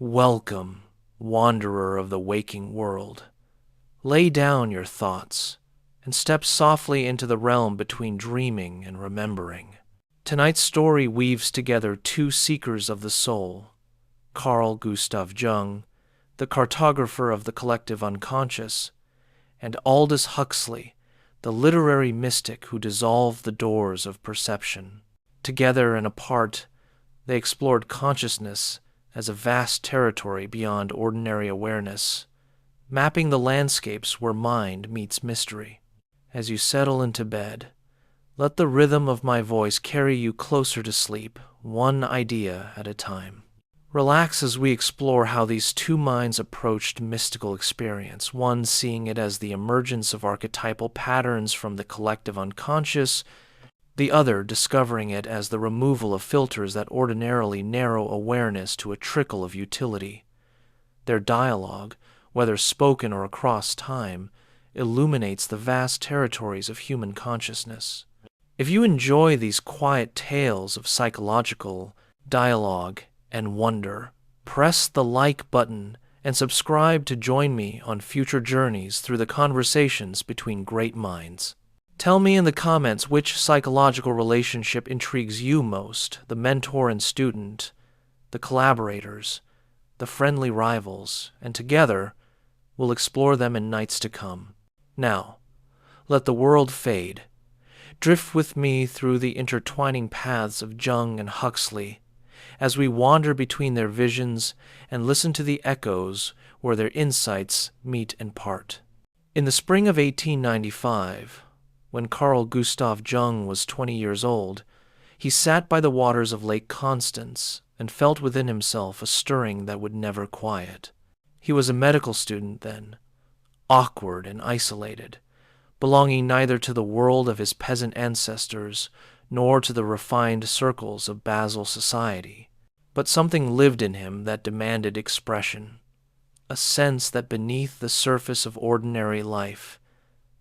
Welcome, wanderer of the waking world. Lay down your thoughts and step softly into the realm between dreaming and remembering. Tonight's story weaves together two seekers of the soul, Carl Gustav Jung, the cartographer of the collective unconscious, and Aldous Huxley, the literary mystic who dissolved the doors of perception. Together and apart, they explored consciousness as a vast territory beyond ordinary awareness, mapping the landscapes where mind meets mystery. As you settle into bed, let the rhythm of my voice carry you closer to sleep, one idea at a time. Relax as we explore how these two minds approached mystical experience, one seeing it as the emergence of archetypal patterns from the collective unconscious, the other discovering it as the removal of filters that ordinarily narrow awareness to a trickle of utility. Their dialogue, whether spoken or across time, illuminates the vast territories of human consciousness. If you enjoy these quiet tales of psychological dialogue and wonder, press the like button and subscribe to join me on future journeys through the conversations between great minds. Tell me in the comments which psychological relationship intrigues you most, the mentor and student, the collaborators, the friendly rivals, and together we'll explore them in nights to come. Now, let the world fade. Drift with me through the intertwining paths of Jung and Huxley as we wander between their visions and listen to the echoes where their insights meet and part. In the spring of 1895, when Carl Gustav Jung was 20 years old, he sat by the waters of Lake Constance and felt within himself a stirring that would never quiet. He was a medical student then, awkward and isolated, belonging neither to the world of his peasant ancestors nor to the refined circles of Basel society. But something lived in him that demanded expression, a sense that beneath the surface of ordinary life,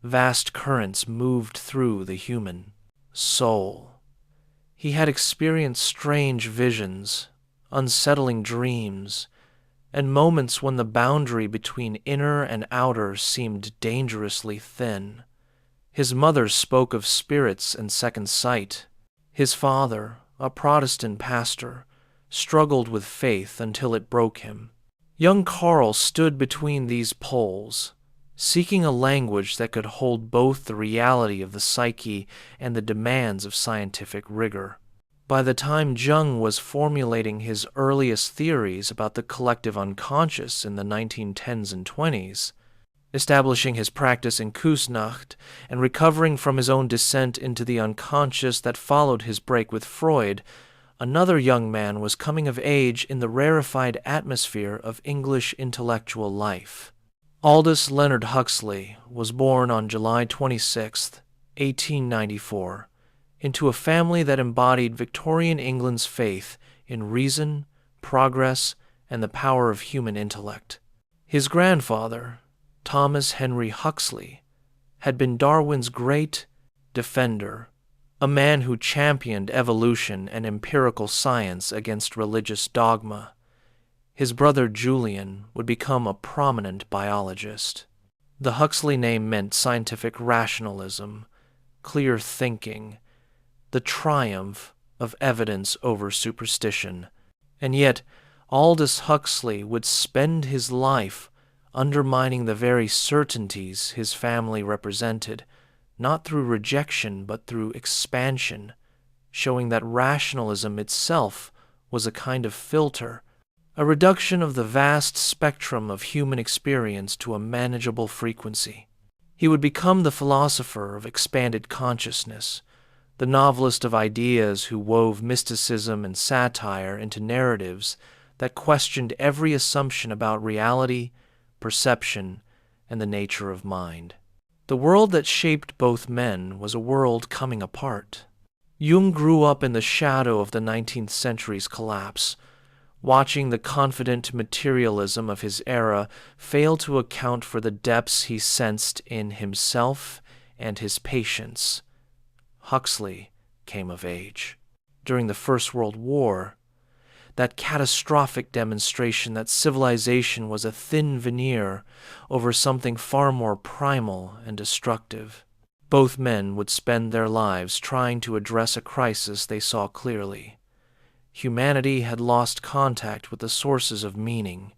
vast currents moved through the human soul. He had experienced strange visions, unsettling dreams, and moments when the boundary between inner and outer seemed dangerously thin. His mother spoke of spirits and second sight. His father, a Protestant pastor, struggled with faith until it broke him. Young Carl stood between these poles, seeking a language that could hold both the reality of the psyche and the demands of scientific rigor. By the time Jung was formulating his earliest theories about the collective unconscious in the 1910s and 20s, establishing his practice in Kusnacht and recovering from his own descent into the unconscious that followed his break with Freud, another young man was coming of age in the rarefied atmosphere of English intellectual life. Aldous Leonard Huxley was born on July 26, 1894, into a family that embodied Victorian England's faith in reason, progress, and the power of human intellect. His grandfather, Thomas Henry Huxley, had been Darwin's great defender, a man who championed evolution and empirical science against religious dogma. His brother Julian would become a prominent biologist. The Huxley name meant scientific rationalism, clear thinking, the triumph of evidence over superstition. And yet, Aldous Huxley would spend his life undermining the very certainties his family represented, not through rejection but through expansion, showing that rationalism itself was a kind of filter, a reduction of the vast spectrum of human experience to a manageable frequency. He would become the philosopher of expanded consciousness, the novelist of ideas who wove mysticism and satire into narratives that questioned every assumption about reality, perception, and the nature of mind. The world that shaped both men was a world coming apart. Jung grew up in the shadow of the 19th century's collapse, watching the confident materialism of his era fail to account for the depths he sensed in himself and his patients. Huxley came of age. During the First World War, that catastrophic demonstration that civilization was a thin veneer over something far more primal and destructive. Both men would spend their lives trying to address a crisis they saw clearly. Humanity had lost contact with the sources of meaning,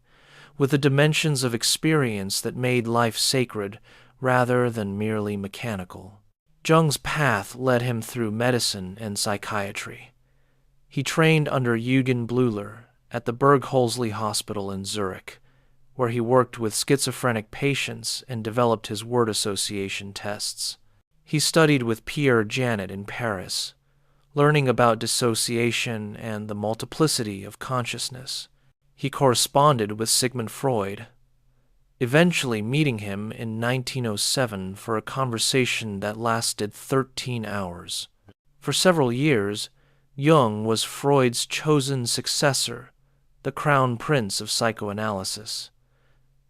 with the dimensions of experience that made life sacred rather than merely mechanical. Jung's path led him through medicine and psychiatry. He trained under Eugen Bleuler at the Bergholzli Hospital in Zurich, where he worked with schizophrenic patients and developed his word association tests. He studied with Pierre Janet in Paris, learning about dissociation and the multiplicity of consciousness. He corresponded with Sigmund Freud, eventually meeting him in 1907 for a conversation that lasted 13 hours. For several years, Jung was Freud's chosen successor, the crown prince of psychoanalysis.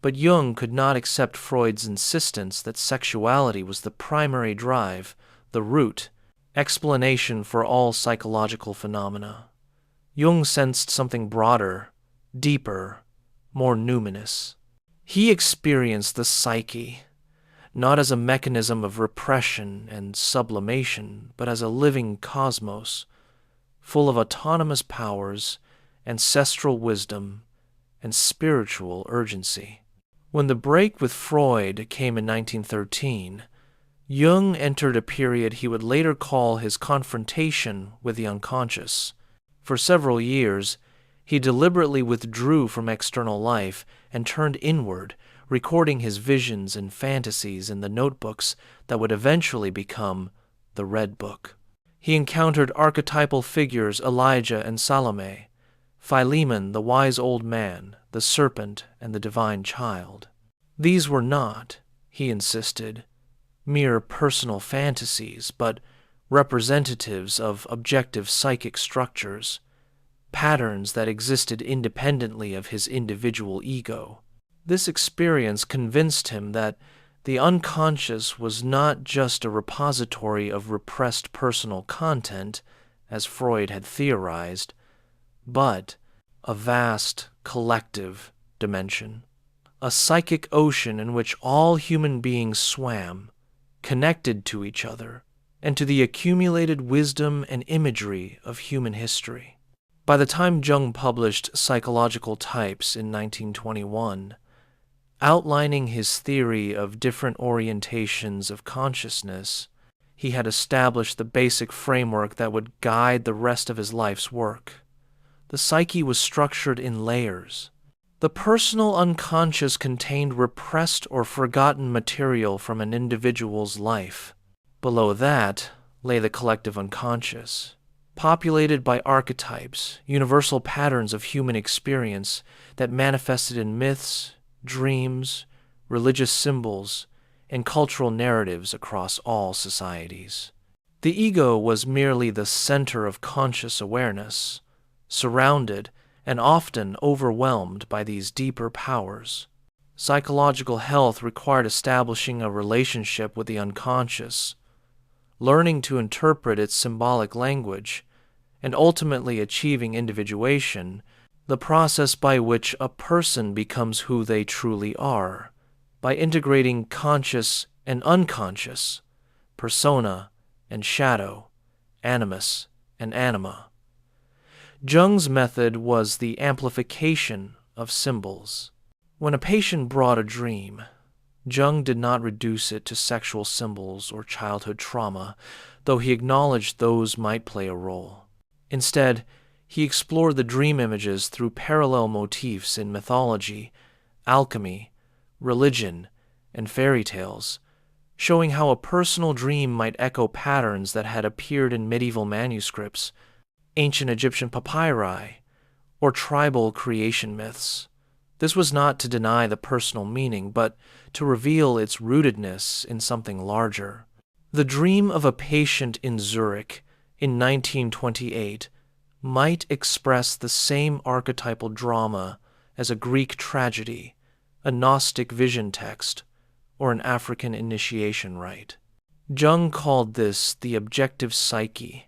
But Jung could not accept Freud's insistence that sexuality was the primary drive, the root, explanation for all psychological phenomena. Jung sensed something broader, deeper, more numinous. He experienced the psyche, not as a mechanism of repression and sublimation, but as a living cosmos, full of autonomous powers, ancestral wisdom, and spiritual urgency. When the break with Freud came in 1913, Jung entered a period he would later call his confrontation with the unconscious. For several years, he deliberately withdrew from external life and turned inward, recording his visions and fantasies in the notebooks that would eventually become the Red Book. He encountered archetypal figures Elijah and Salome, Philemon, the wise old man, the serpent, and the divine child. These were not, he insisted, mere personal fantasies, but representatives of objective psychic structures, patterns that existed independently of his individual ego. This experience convinced him that the unconscious was not just a repository of repressed personal content, as Freud had theorized, but a vast collective dimension, a psychic ocean in which all human beings swam, connected to each other, and to the accumulated wisdom and imagery of human history. By the time Jung published Psychological Types in 1921, outlining his theory of different orientations of consciousness, he had established the basic framework that would guide the rest of his life's work. The psyche was structured in layers. The personal unconscious contained repressed or forgotten material from an individual's life. Below that lay the collective unconscious, populated by archetypes, universal patterns of human experience that manifested in myths, dreams, religious symbols, and cultural narratives across all societies. The ego was merely the center of conscious awareness, surrounded and often overwhelmed by these deeper powers. Psychological health required establishing a relationship with the unconscious, learning to interpret its symbolic language, and ultimately achieving individuation, the process by which a person becomes who they truly are, by integrating conscious and unconscious, persona and shadow, animus and anima. Jung's method was the amplification of symbols. When a patient brought a dream, Jung did not reduce it to sexual symbols or childhood trauma, though he acknowledged those might play a role. Instead, he explored the dream images through parallel motifs in mythology, alchemy, religion, and fairy tales, showing how a personal dream might echo patterns that had appeared in medieval manuscripts, ancient Egyptian papyri, or tribal creation myths. This was not to deny the personal meaning, but to reveal its rootedness in something larger. The dream of a patient in Zurich in 1928 might express the same archetypal drama as a Greek tragedy, a Gnostic vision text, or an African initiation rite. Jung called this the objective psyche,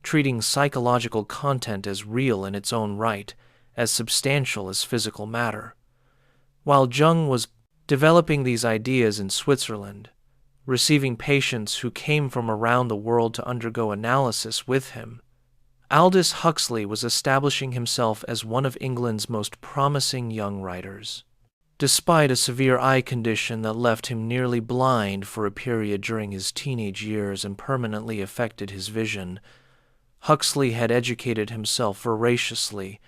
treating psychological content as real in its own right, as substantial as physical matter. While Jung was developing these ideas in Switzerland, receiving patients who came from around the world to undergo analysis with him, Aldous Huxley was establishing himself as one of England's most promising young writers. Despite a severe eye condition that left him nearly blind for a period during his teenage years and permanently affected his vision, Huxley had educated himself voraciously,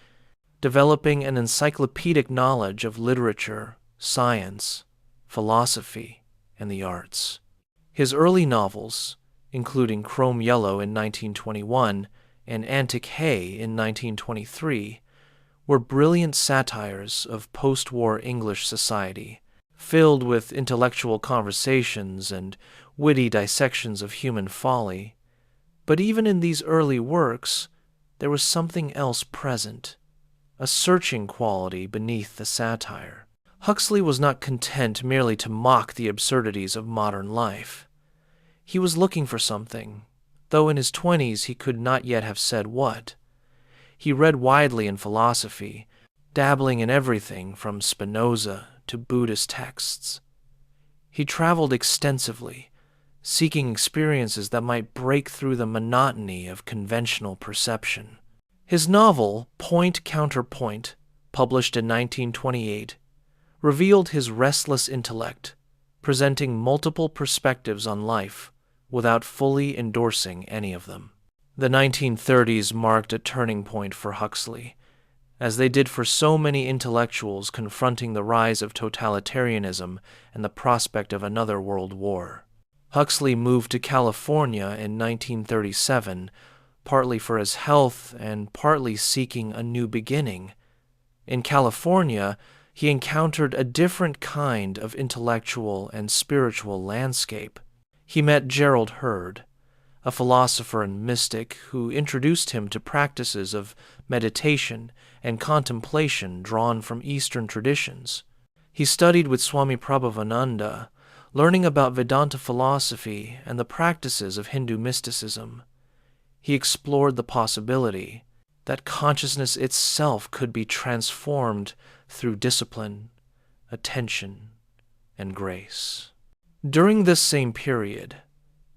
developing an encyclopedic knowledge of literature, science, philosophy, and the arts. His early novels, including Chrome Yellow in 1921 and Antic Hay in 1923, were brilliant satires of post-war English society, filled with intellectual conversations and witty dissections of human folly. But even in these early works, there was something else present, a searching quality beneath the satire. Huxley was not content merely to mock the absurdities of modern life. He was looking for something, though in his 20s he could not yet have said what. He read widely in philosophy, dabbling in everything from Spinoza to Buddhist texts. He traveled extensively, seeking experiences that might break through the monotony of conventional perception. His novel, Point Counterpoint, published in 1928, revealed his restless intellect, presenting multiple perspectives on life without fully endorsing any of them. The 1930s marked a turning point for Huxley, as they did for so many intellectuals confronting the rise of totalitarianism and the prospect of another world war. Huxley moved to California in 1937, partly for his health and partly seeking a new beginning. In California, he encountered a different kind of intellectual and spiritual landscape. He met Gerald Hurd, a philosopher and mystic who introduced him to practices of meditation and contemplation drawn from Eastern traditions. He studied with Swami Prabhavananda, learning about Vedanta philosophy and the practices of Hindu mysticism. He explored the possibility that consciousness itself could be transformed through discipline, attention, and grace. During this same period,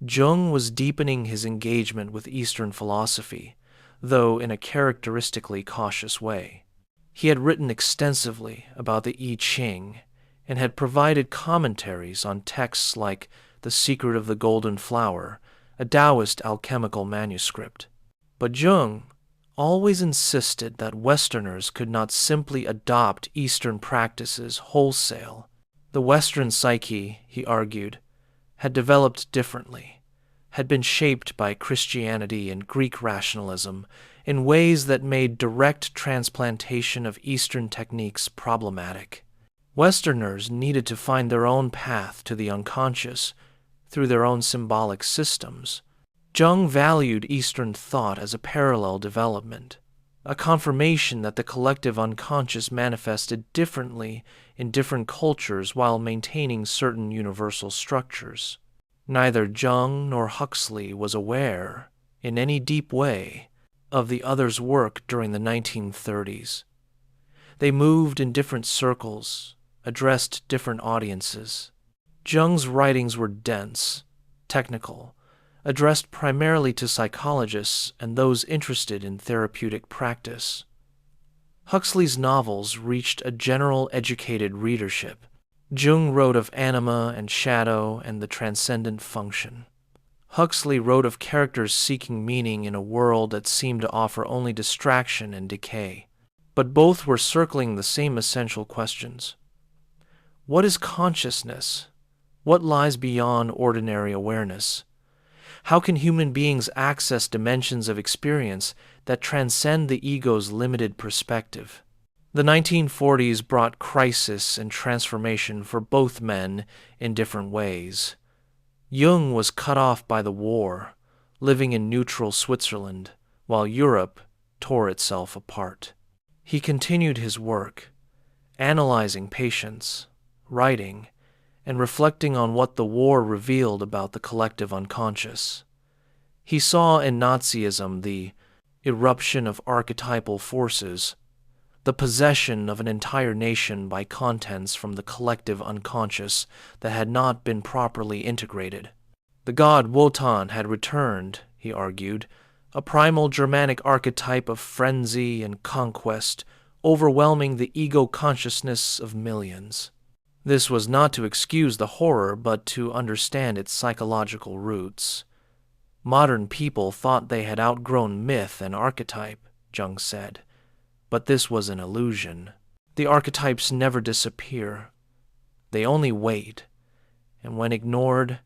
Jung was deepening his engagement with Eastern philosophy, though in a characteristically cautious way. He had written extensively about the I Ching and had provided commentaries on texts like The Secret of the Golden Flower, a Taoist alchemical manuscript. But Jung always insisted that Westerners could not simply adopt Eastern practices wholesale. The Western psyche, he argued, had developed differently, had been shaped by Christianity and Greek rationalism in ways that made direct transplantation of Eastern techniques problematic. Westerners needed to find their own path to the unconscious through their own symbolic systems. Jung valued Eastern thought as a parallel development, a confirmation that the collective unconscious manifested differently in different cultures while maintaining certain universal structures. Neither Jung nor Huxley was aware, in any deep way, of the other's work during the 1930s. They moved in different circles, addressed different audiences. Jung's writings were dense, technical, addressed primarily to psychologists and those interested in therapeutic practice. Huxley's novels reached a general educated readership. Jung wrote of anima and shadow and the transcendent function. Huxley wrote of characters seeking meaning in a world that seemed to offer only distraction and decay. But both were circling the same essential questions. What is consciousness? What lies beyond ordinary awareness? How can human beings access dimensions of experience that transcend the ego's limited perspective? The 1940s brought crisis and transformation for both men in different ways. Jung was cut off by the war, living in neutral Switzerland, while Europe tore itself apart. He continued his work, analyzing patients, writing, and reflecting on what the war revealed about the collective unconscious. He saw in Nazism the eruption of archetypal forces, the possession of an entire nation by contents from the collective unconscious that had not been properly integrated. The god Wotan had returned, he argued, a primal Germanic archetype of frenzy and conquest, overwhelming the ego consciousness of millions. This was not to excuse the horror, but to understand its psychological roots. Modern people thought they had outgrown myth and archetype, Jung said, but this was an illusion. The archetypes never disappear. They only wait, and when ignored,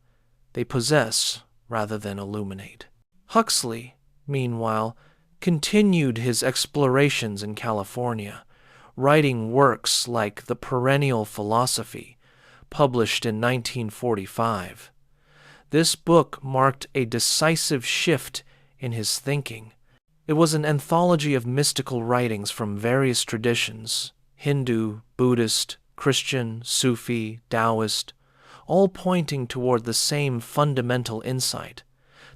they possess rather than illuminate. Huxley, meanwhile, continued his explorations in California, writing works like The Perennial Philosophy, published in 1945. This book marked a decisive shift in his thinking. It was an anthology of mystical writings from various traditions, Hindu, Buddhist, Christian, Sufi, Taoist, all pointing toward the same fundamental insight,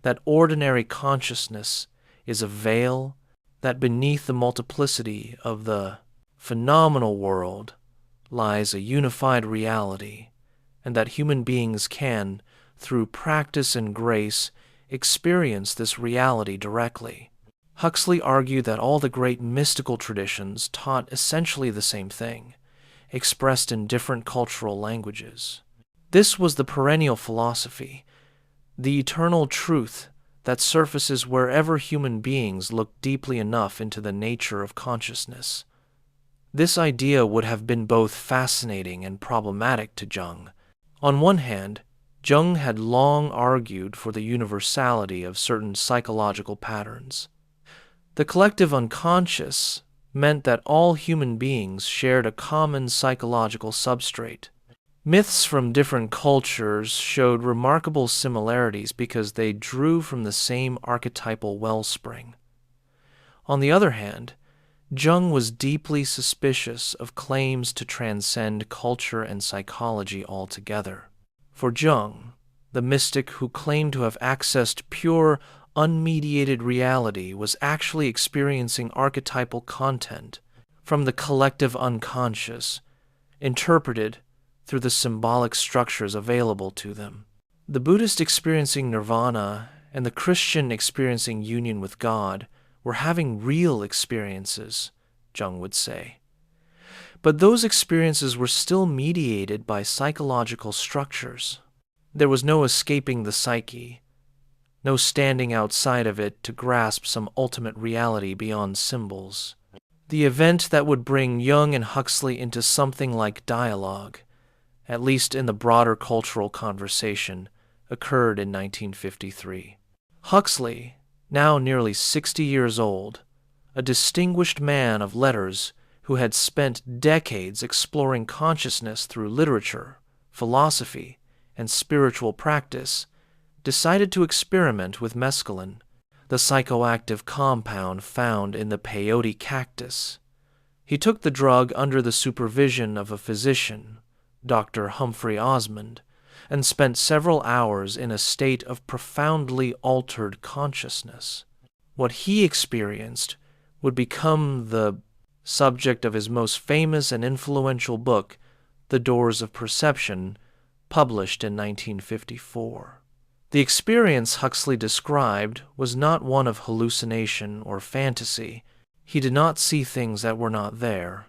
that ordinary consciousness is a veil, that beneath the multiplicity of the phenomenal world lies a unified reality, and that human beings can, through practice and grace, experience this reality directly. Huxley argued that all the great mystical traditions taught essentially the same thing, expressed in different cultural languages. This was the perennial philosophy, the eternal truth that surfaces wherever human beings look deeply enough into the nature of consciousness. This idea would have been both fascinating and problematic to Jung. On one hand, Jung had long argued for the universality of certain psychological patterns. The collective unconscious meant that all human beings shared a common psychological substrate. Myths from different cultures showed remarkable similarities because they drew from the same archetypal wellspring. On the other hand, Jung was deeply suspicious of claims to transcend culture and psychology altogether. For Jung, the mystic who claimed to have accessed pure, unmediated reality was actually experiencing archetypal content from the collective unconscious, interpreted through the symbolic structures available to them. The Buddhist experiencing nirvana and the Christian experiencing union with God were having real experiences, Jung would say. But those experiences were still mediated by psychological structures. There was no escaping the psyche, no standing outside of it to grasp some ultimate reality beyond symbols. The event that would bring Jung and Huxley into something like dialogue, at least in the broader cultural conversation, occurred in 1953. Huxley, now nearly 60 years old, a distinguished man of letters who had spent decades exploring consciousness through literature, philosophy, and spiritual practice, decided to experiment with mescaline, the psychoactive compound found in the peyote cactus. He took the drug under the supervision of a physician, Dr. Humphrey Osmond, and spent several hours in a state of profoundly altered consciousness. What he experienced would become the subject of his most famous and influential book, The Doors of Perception, published in 1954. The experience Huxley described was not one of hallucination or fantasy. He did not see things that were not there.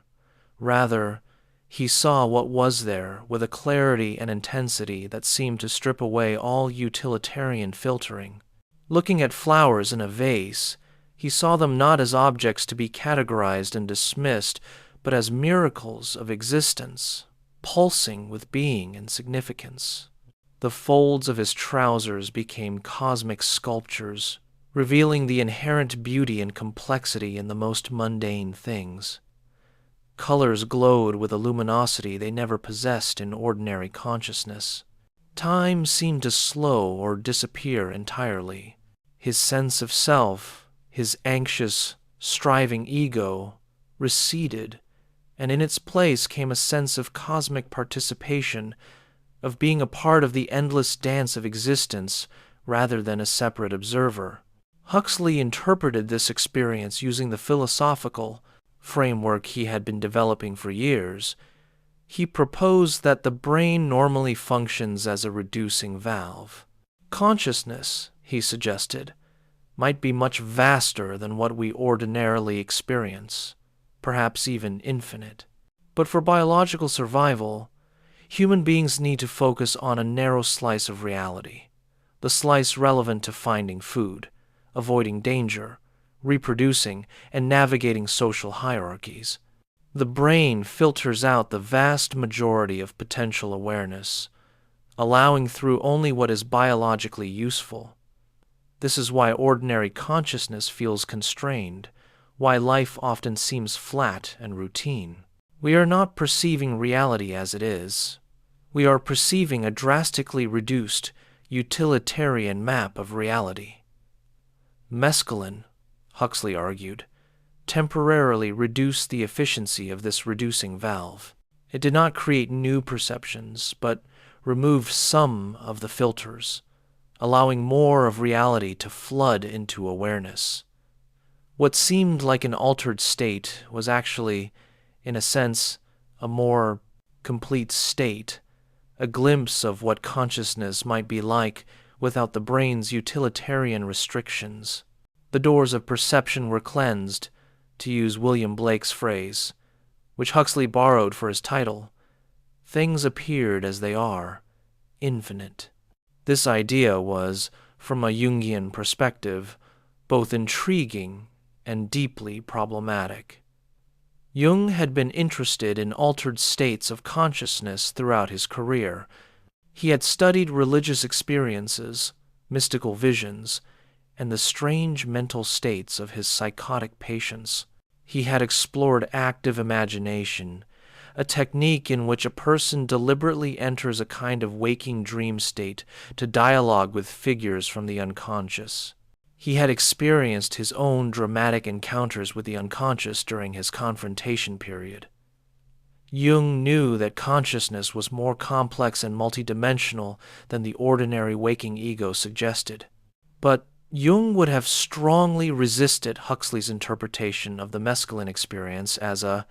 Rather, he saw what was there with a clarity and intensity that seemed to strip away all utilitarian filtering. Looking at flowers in a vase, he saw them not as objects to be categorized and dismissed, but as miracles of existence, pulsing with being and significance. The folds of his trousers became cosmic sculptures, revealing the inherent beauty and complexity in the most mundane things. Colors glowed with a luminosity they never possessed in ordinary consciousness. Time seemed to slow or disappear entirely. His sense of self, his anxious, striving ego, receded, and in its place came a sense of cosmic participation, of being a part of the endless dance of existence rather than a separate observer. Huxley interpreted this experience using the philosophical framework he had been developing for years. He proposed that the brain normally functions as a reducing valve. Consciousness, he suggested, might be much vaster than what we ordinarily experience, perhaps even infinite. But for biological survival, human beings need to focus on a narrow slice of reality, the slice relevant to finding food, avoiding danger, reproducing, and navigating social hierarchies. The brain filters out the vast majority of potential awareness, allowing through only what is biologically useful. This is why ordinary consciousness feels constrained, why life often seems flat and routine. We are not perceiving reality as it is. We are perceiving a drastically reduced, utilitarian map of reality. Mescaline, Huxley argued, temporarily reduced the efficiency of this reducing valve. It did not create new perceptions, but removed some of the filters, allowing more of reality to flood into awareness. What seemed like an altered state was actually, in a sense, a more complete state, a glimpse of what consciousness might be like without the brain's utilitarian restrictions. The doors of perception were cleansed, to use William Blake's phrase, which Huxley borrowed for his title. Things appeared as they are, infinite. This idea was, from a Jungian perspective, both intriguing and deeply problematic. Jung had been interested in altered states of consciousness throughout his career. He had studied religious experiences, mystical visions, and the strange mental states of his psychotic patients. He had explored active imagination, a technique in which a person deliberately enters a kind of waking dream state to dialogue with figures from the unconscious. He had experienced his own dramatic encounters with the unconscious during his confrontation period. Jung knew that consciousness was more complex and multidimensional than the ordinary waking ego suggested. But Jung would have strongly resisted Huxley's interpretation of the mescaline experience as a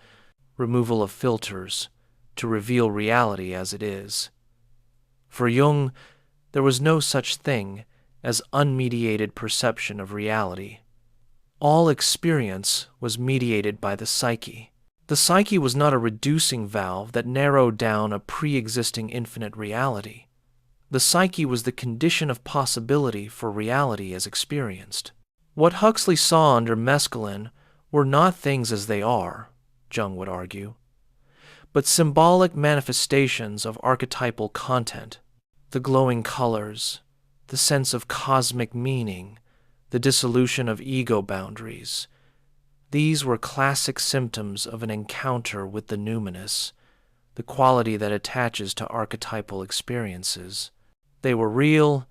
removal of filters to reveal reality as it is. For Jung, there was no such thing as unmediated perception of reality. All experience was mediated by the psyche. The psyche was not a reducing valve that narrowed down a pre-existing infinite reality. The psyche was the condition of possibility for reality as experienced. What Huxley saw under mescaline were not things as they are, Jung would argue, but symbolic manifestations of archetypal content, the glowing colors, the sense of cosmic meaning, the dissolution of ego boundaries. These were classic symptoms of an encounter with the numinous, the quality that attaches to archetypal experiences. They were real,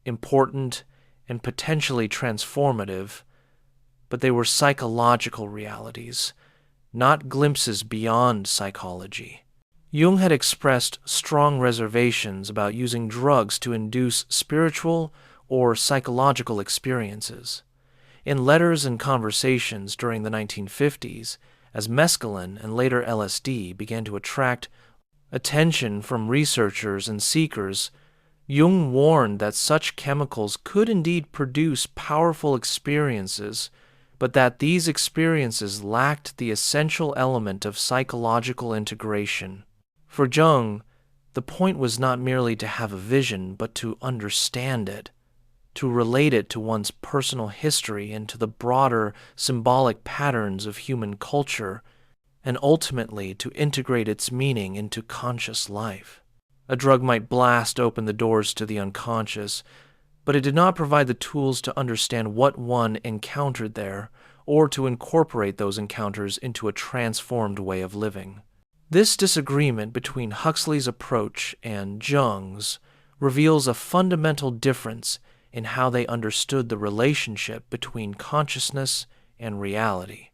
important, and potentially transformative, but they were psychological realities, not glimpses beyond psychology. Jung had expressed strong reservations about using drugs to induce spiritual or psychological experiences. In letters and conversations during the 1950s, as mescaline and later LSD began to attract attention from researchers and seekers, Jung warned that such chemicals could indeed produce powerful experiences, but that these experiences lacked the essential element of psychological integration. For Jung, the point was not merely to have a vision, but to understand it, to relate it to one's personal history and to the broader symbolic patterns of human culture, and ultimately to integrate its meaning into conscious life. A drug might blast open the doors to the unconscious, but it did not provide the tools to understand what one encountered there, or to incorporate those encounters into a transformed way of living. This disagreement between Huxley's approach and Jung's reveals a fundamental difference in how they understood the relationship between consciousness and reality.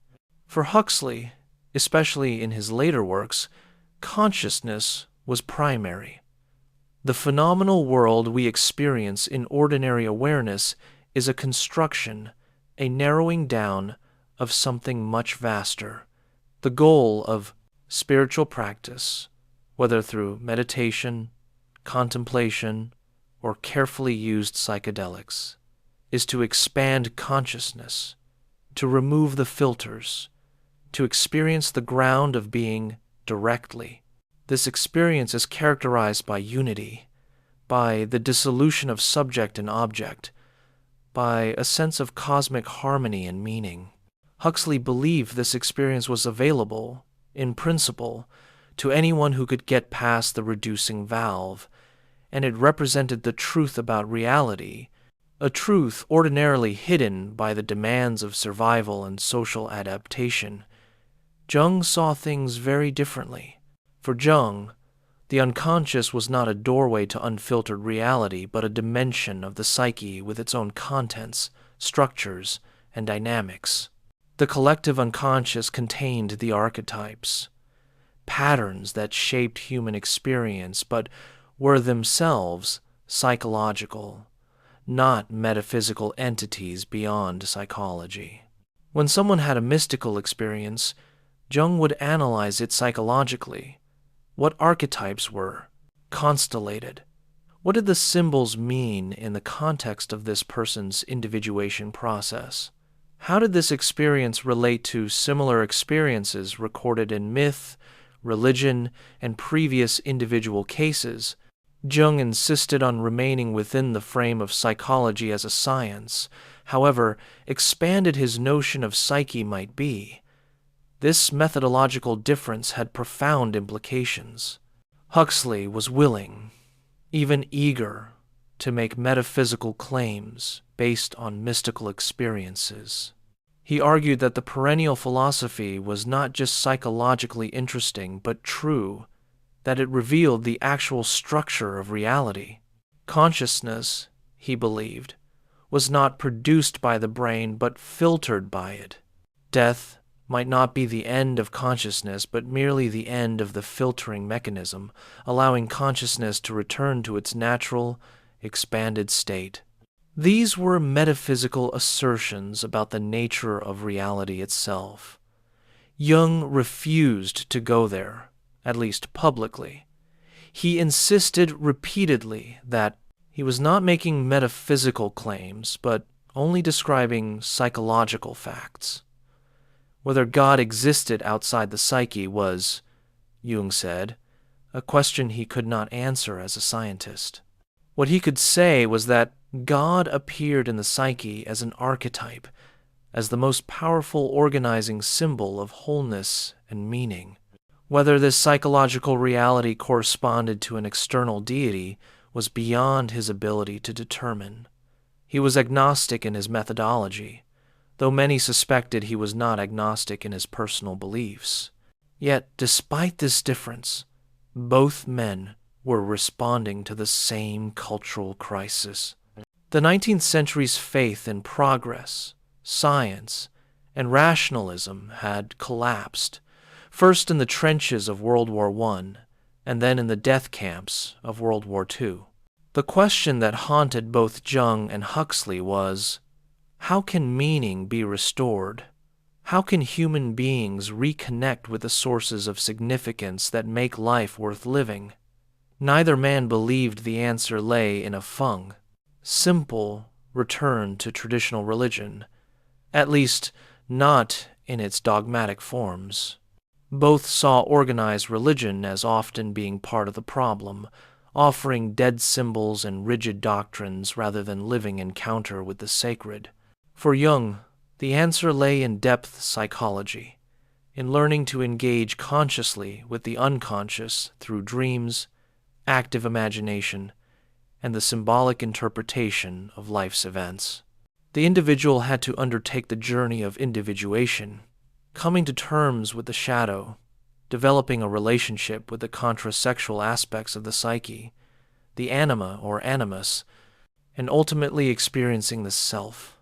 For Huxley, especially in his later works, consciousness was primary. The phenomenal world we experience in ordinary awareness is a construction, a narrowing down of something much vaster. The goal of spiritual practice, whether through meditation, contemplation, or carefully used psychedelics, is to expand consciousness, to remove the filters, to experience the ground of being directly. This experience is characterized by unity, by the dissolution of subject and object, by a sense of cosmic harmony and meaning. Huxley believed this experience was available, in principle, to anyone who could get past the reducing valve, and it represented the truth about reality, a truth ordinarily hidden by the demands of survival and social adaptation. Jung saw things very differently. For Jung, the unconscious was not a doorway to unfiltered reality, but a dimension of the psyche with its own contents, structures, and dynamics. The collective unconscious contained the archetypes, patterns that shaped human experience, but were themselves psychological, not metaphysical entities beyond psychology. When someone had a mystical experience, Jung would analyze it psychologically. What archetypes were constellated? What did the symbols mean in the context of this person's individuation process? How did this experience relate to similar experiences recorded in myth, religion, and previous individual cases? Jung insisted on remaining within the frame of psychology as a science, however expanded his notion of psyche might be. This methodological difference had profound implications. Huxley was willing, even eager, to make metaphysical claims based on mystical experiences. He argued that the perennial philosophy was not just psychologically interesting but true, that it revealed the actual structure of reality. Consciousness, he believed, was not produced by the brain but filtered by it. Death might not be the end of consciousness, but merely the end of the filtering mechanism, allowing consciousness to return to its natural, expanded state. These were metaphysical assertions about the nature of reality itself. Jung refused to go there, at least publicly. He insisted repeatedly that he was not making metaphysical claims, but only describing psychological facts. Whether God existed outside the psyche was, Jung said, a question he could not answer as a scientist. What he could say was that God appeared in the psyche as an archetype, as the most powerful organizing symbol of wholeness and meaning. Whether this psychological reality corresponded to an external deity was beyond his ability to determine. He was agnostic in his methodology, though many suspected he was not agnostic in his personal beliefs. Yet, despite this difference, both men were responding to the same cultural crisis. The 19th century's faith in progress, science, and rationalism had collapsed, first in the trenches of World War I, and then in the death camps of World War II. The question that haunted both Jung and Huxley was, how can meaning be restored? How can human beings reconnect with the sources of significance that make life worth living? Neither man believed the answer lay in a feng, simple return to traditional religion, at least not in its dogmatic forms. Both saw organized religion as often being part of the problem, offering dead symbols and rigid doctrines rather than living encounter with the sacred. For Jung, the answer lay in depth psychology, in learning to engage consciously with the unconscious through dreams, active imagination, and the symbolic interpretation of life's events. The individual had to undertake the journey of individuation, coming to terms with the shadow, developing a relationship with the contrasexual aspects of the psyche, the anima or animus, and ultimately experiencing the self,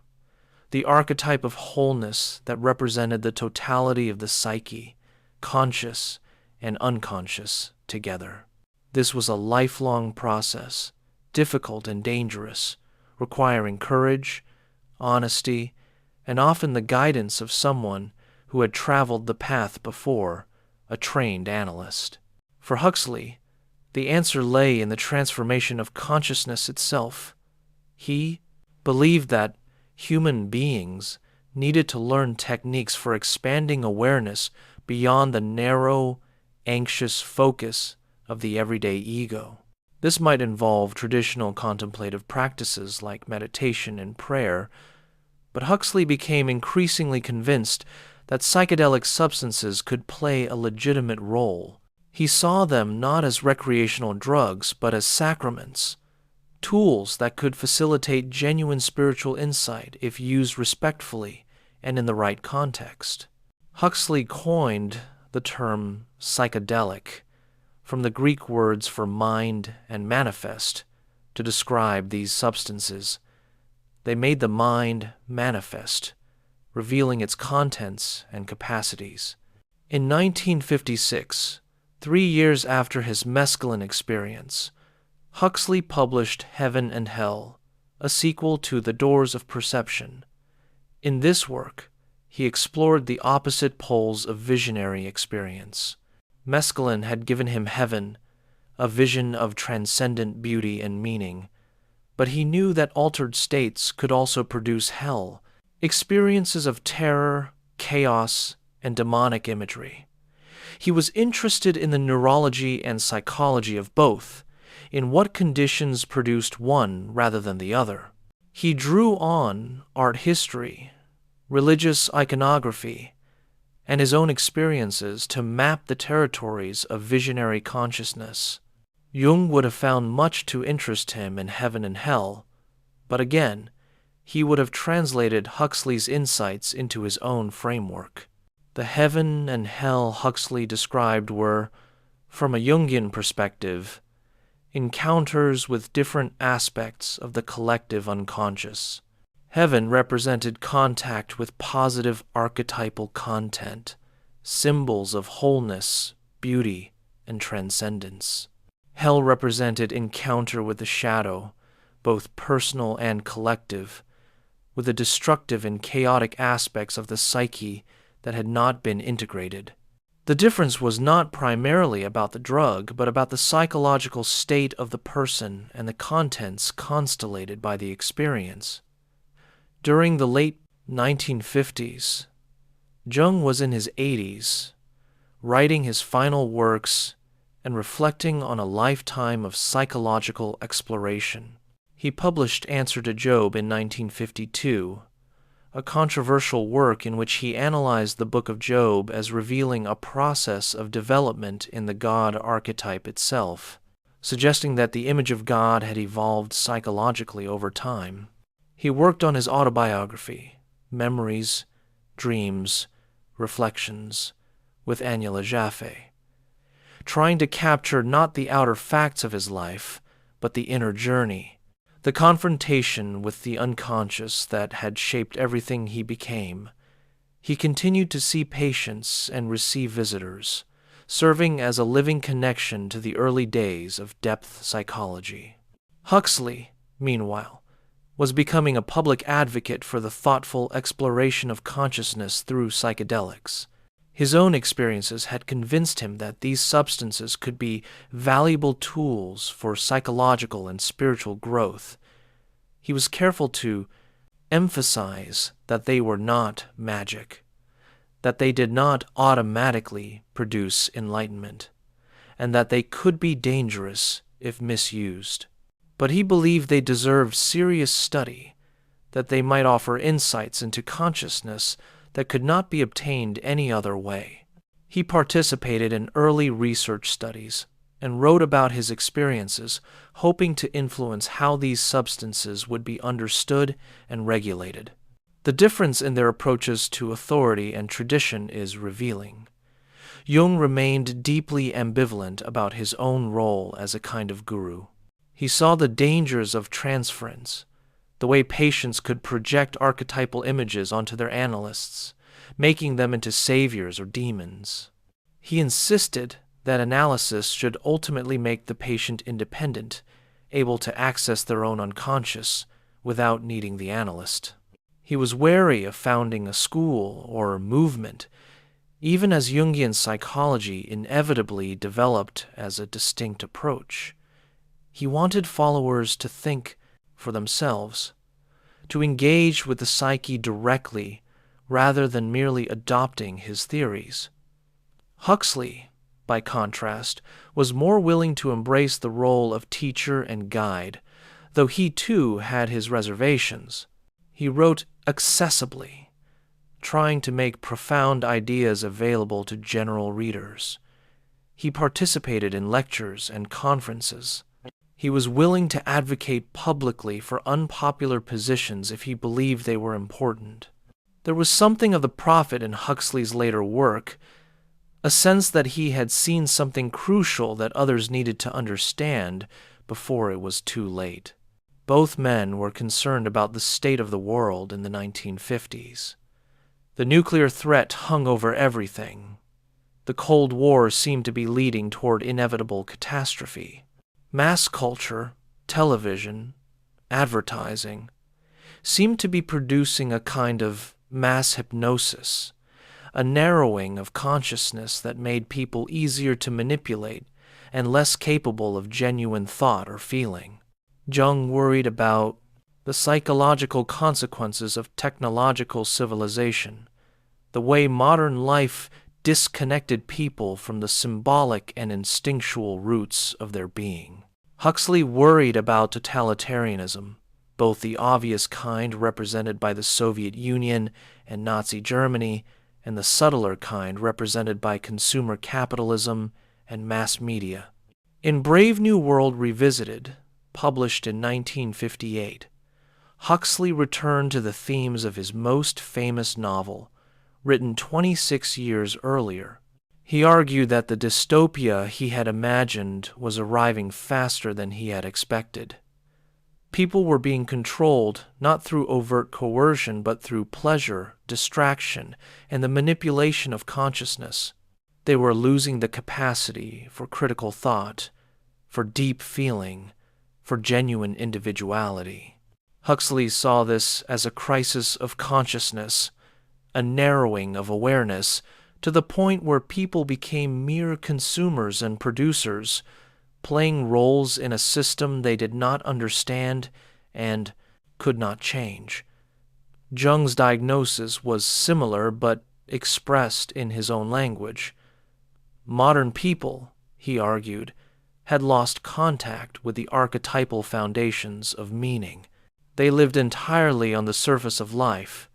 the archetype of wholeness that represented the totality of the psyche, conscious and unconscious together. This was a lifelong process, difficult and dangerous, requiring courage, honesty, and often the guidance of someone who had traveled the path before, a trained analyst. For Huxley, the answer lay in the transformation of consciousness itself. He believed that human beings needed to learn techniques for expanding awareness beyond the narrow, anxious focus of the everyday ego. This might involve traditional contemplative practices like meditation and prayer, but Huxley became increasingly convinced that psychedelic substances could play a legitimate role. He saw them not as recreational drugs, but as sacraments, tools that could facilitate genuine spiritual insight if used respectfully and in the right context. Huxley coined the term psychedelic from the Greek words for mind and manifest to describe these substances. They made the mind manifest, revealing its contents and capacities. In 1956, 3 years after his mescaline experience, Huxley published Heaven and Hell, a sequel to The Doors of Perception. In this work, he explored the opposite poles of visionary experience. Mescaline had given him heaven, a vision of transcendent beauty and meaning, but he knew that altered states could also produce hell, experiences of terror, chaos, and demonic imagery. He was interested in the neurology and psychology of both, in what conditions produced one rather than the other. He drew on art history, religious iconography, and his own experiences to map the territories of visionary consciousness. Jung would have found much to interest him in Heaven and Hell, but again, he would have translated Huxley's insights into his own framework. The heaven and hell Huxley described were, from a Jungian perspective, encounters with different aspects of the collective unconscious. Heaven represented contact with positive archetypal content, symbols of wholeness, beauty, and transcendence. Hell represented encounter with the shadow, both personal and collective, with the destructive and chaotic aspects of the psyche that had not been integrated. The difference was not primarily about the drug, but about the psychological state of the person and the contents constellated by the experience. During the late 1950s, Jung was in his 80s, writing his final works and reflecting on a lifetime of psychological exploration. He published Answer to Job in 1952, a controversial work in which he analyzed the Book of Job as revealing a process of development in the God archetype itself, suggesting that the image of God had evolved psychologically over time. He worked on his autobiography, Memories, Dreams, Reflections, with Agnella Jaffe, trying to capture not the outer facts of his life, but the inner journey, the confrontation with the unconscious that had shaped everything he became. He continued to see patients and receive visitors, serving as a living connection to the early days of depth psychology. Huxley, meanwhile, was becoming a public advocate for the thoughtful exploration of consciousness through psychedelics. His own experiences had convinced him that these substances could be valuable tools for psychological and spiritual growth. He was careful to emphasize that they were not magic, that they did not automatically produce enlightenment, and that they could be dangerous if misused. But he believed they deserved serious study, that they might offer insights into consciousness that could not be obtained any other way. He participated in early research studies and wrote about his experiences, hoping to influence how these substances would be understood and regulated. The difference in their approaches to authority and tradition is revealing. Jung remained deeply ambivalent about his own role as a kind of guru. He saw the dangers of transference, the way patients could project archetypal images onto their analysts, making them into saviors or demons. He insisted that analysis should ultimately make the patient independent, able to access their own unconscious without needing the analyst. He was wary of founding a school or movement, even as Jungian psychology inevitably developed as a distinct approach. He wanted followers to think for themselves, to engage with the psyche directly rather than merely adopting his theories. Huxley, by contrast, was more willing to embrace the role of teacher and guide, though he too had his reservations. He wrote accessibly, trying to make profound ideas available to general readers. He participated in lectures and conferences. He was willing to advocate publicly for unpopular positions if he believed they were important. There was something of the prophet in Huxley's later work, a sense that he had seen something crucial that others needed to understand before it was too late. Both men were concerned about the state of the world in the 1950s. The nuclear threat hung over everything. The Cold War seemed to be leading toward inevitable catastrophe. Mass culture, television, advertising seemed to be producing a kind of mass hypnosis, a narrowing of consciousness that made people easier to manipulate and less capable of genuine thought or feeling. Jung worried about the psychological consequences of technological civilization, the way modern life disconnected people from the symbolic and instinctual roots of their being. Huxley worried about totalitarianism, both the obvious kind represented by the Soviet Union and Nazi Germany, and the subtler kind represented by consumer capitalism and mass media. In Brave New World Revisited, published in 1958, Huxley returned to the themes of his most famous novel, written 26 years earlier. He argued that the dystopia he had imagined was arriving faster than he had expected. People were being controlled not through overt coercion but through pleasure, distraction, and the manipulation of consciousness. They were losing the capacity for critical thought, for deep feeling, for genuine individuality. Huxley saw this as a crisis of consciousness, a narrowing of awareness, to the point where people became mere consumers and producers, playing roles in a system they did not understand and could not change. Jung's diagnosis was similar but expressed in his own language. Modern people, he argued, had lost contact with the archetypal foundations of meaning. They lived entirely on the surface of life,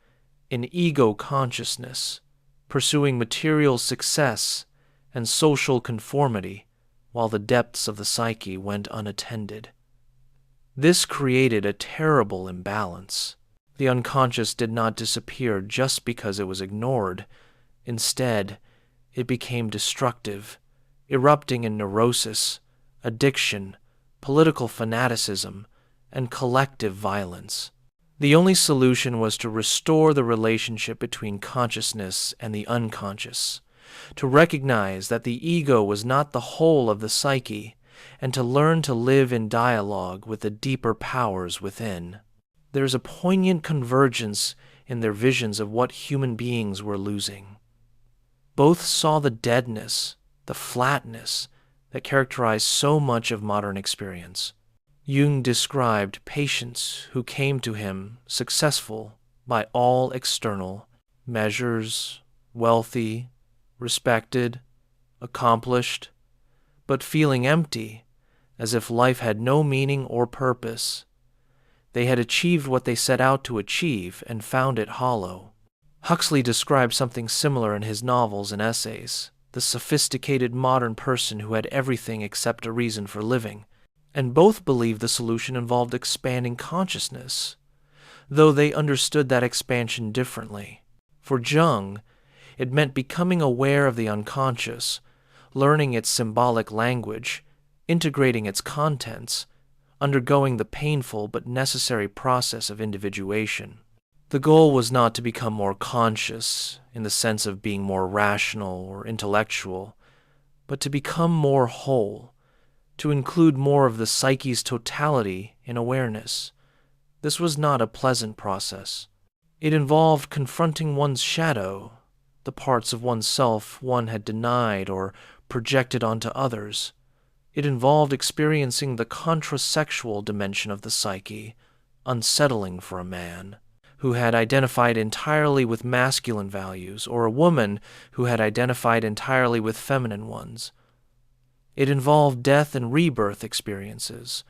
in ego consciousness, pursuing material success and social conformity, while the depths of the psyche went unattended. This created a terrible imbalance. The unconscious did not disappear just because it was ignored. Instead, it became destructive, erupting in neurosis, addiction, political fanaticism, and collective violence. The only solution was to restore the relationship between consciousness and the unconscious, to recognize that the ego was not the whole of the psyche, and to learn to live in dialogue with the deeper powers within. There is a poignant convergence in their visions of what human beings were losing. Both saw the deadness, the flatness, that characterized so much of modern experience. Jung described patients who came to him successful by all external measures, wealthy, respected, accomplished, but feeling empty, as if life had no meaning or purpose. They had achieved what they set out to achieve and found it hollow. Huxley described something similar in his novels and essays, the sophisticated modern person who had everything except a reason for living, and both believed the solution involved expanding consciousness, though they understood that expansion differently. For Jung, it meant becoming aware of the unconscious, learning its symbolic language, integrating its contents, undergoing the painful but necessary process of individuation. The goal was not to become more conscious in the sense of being more rational or intellectual, but to become more whole, to include more of the psyche's totality in awareness. This was not a pleasant process. It involved confronting one's shadow, the parts of oneself one had denied or projected onto others. It involved experiencing the contrasexual dimension of the psyche, unsettling for a man who had identified entirely with masculine values, or a woman who had identified entirely with feminine ones. It involved death and rebirth experiences,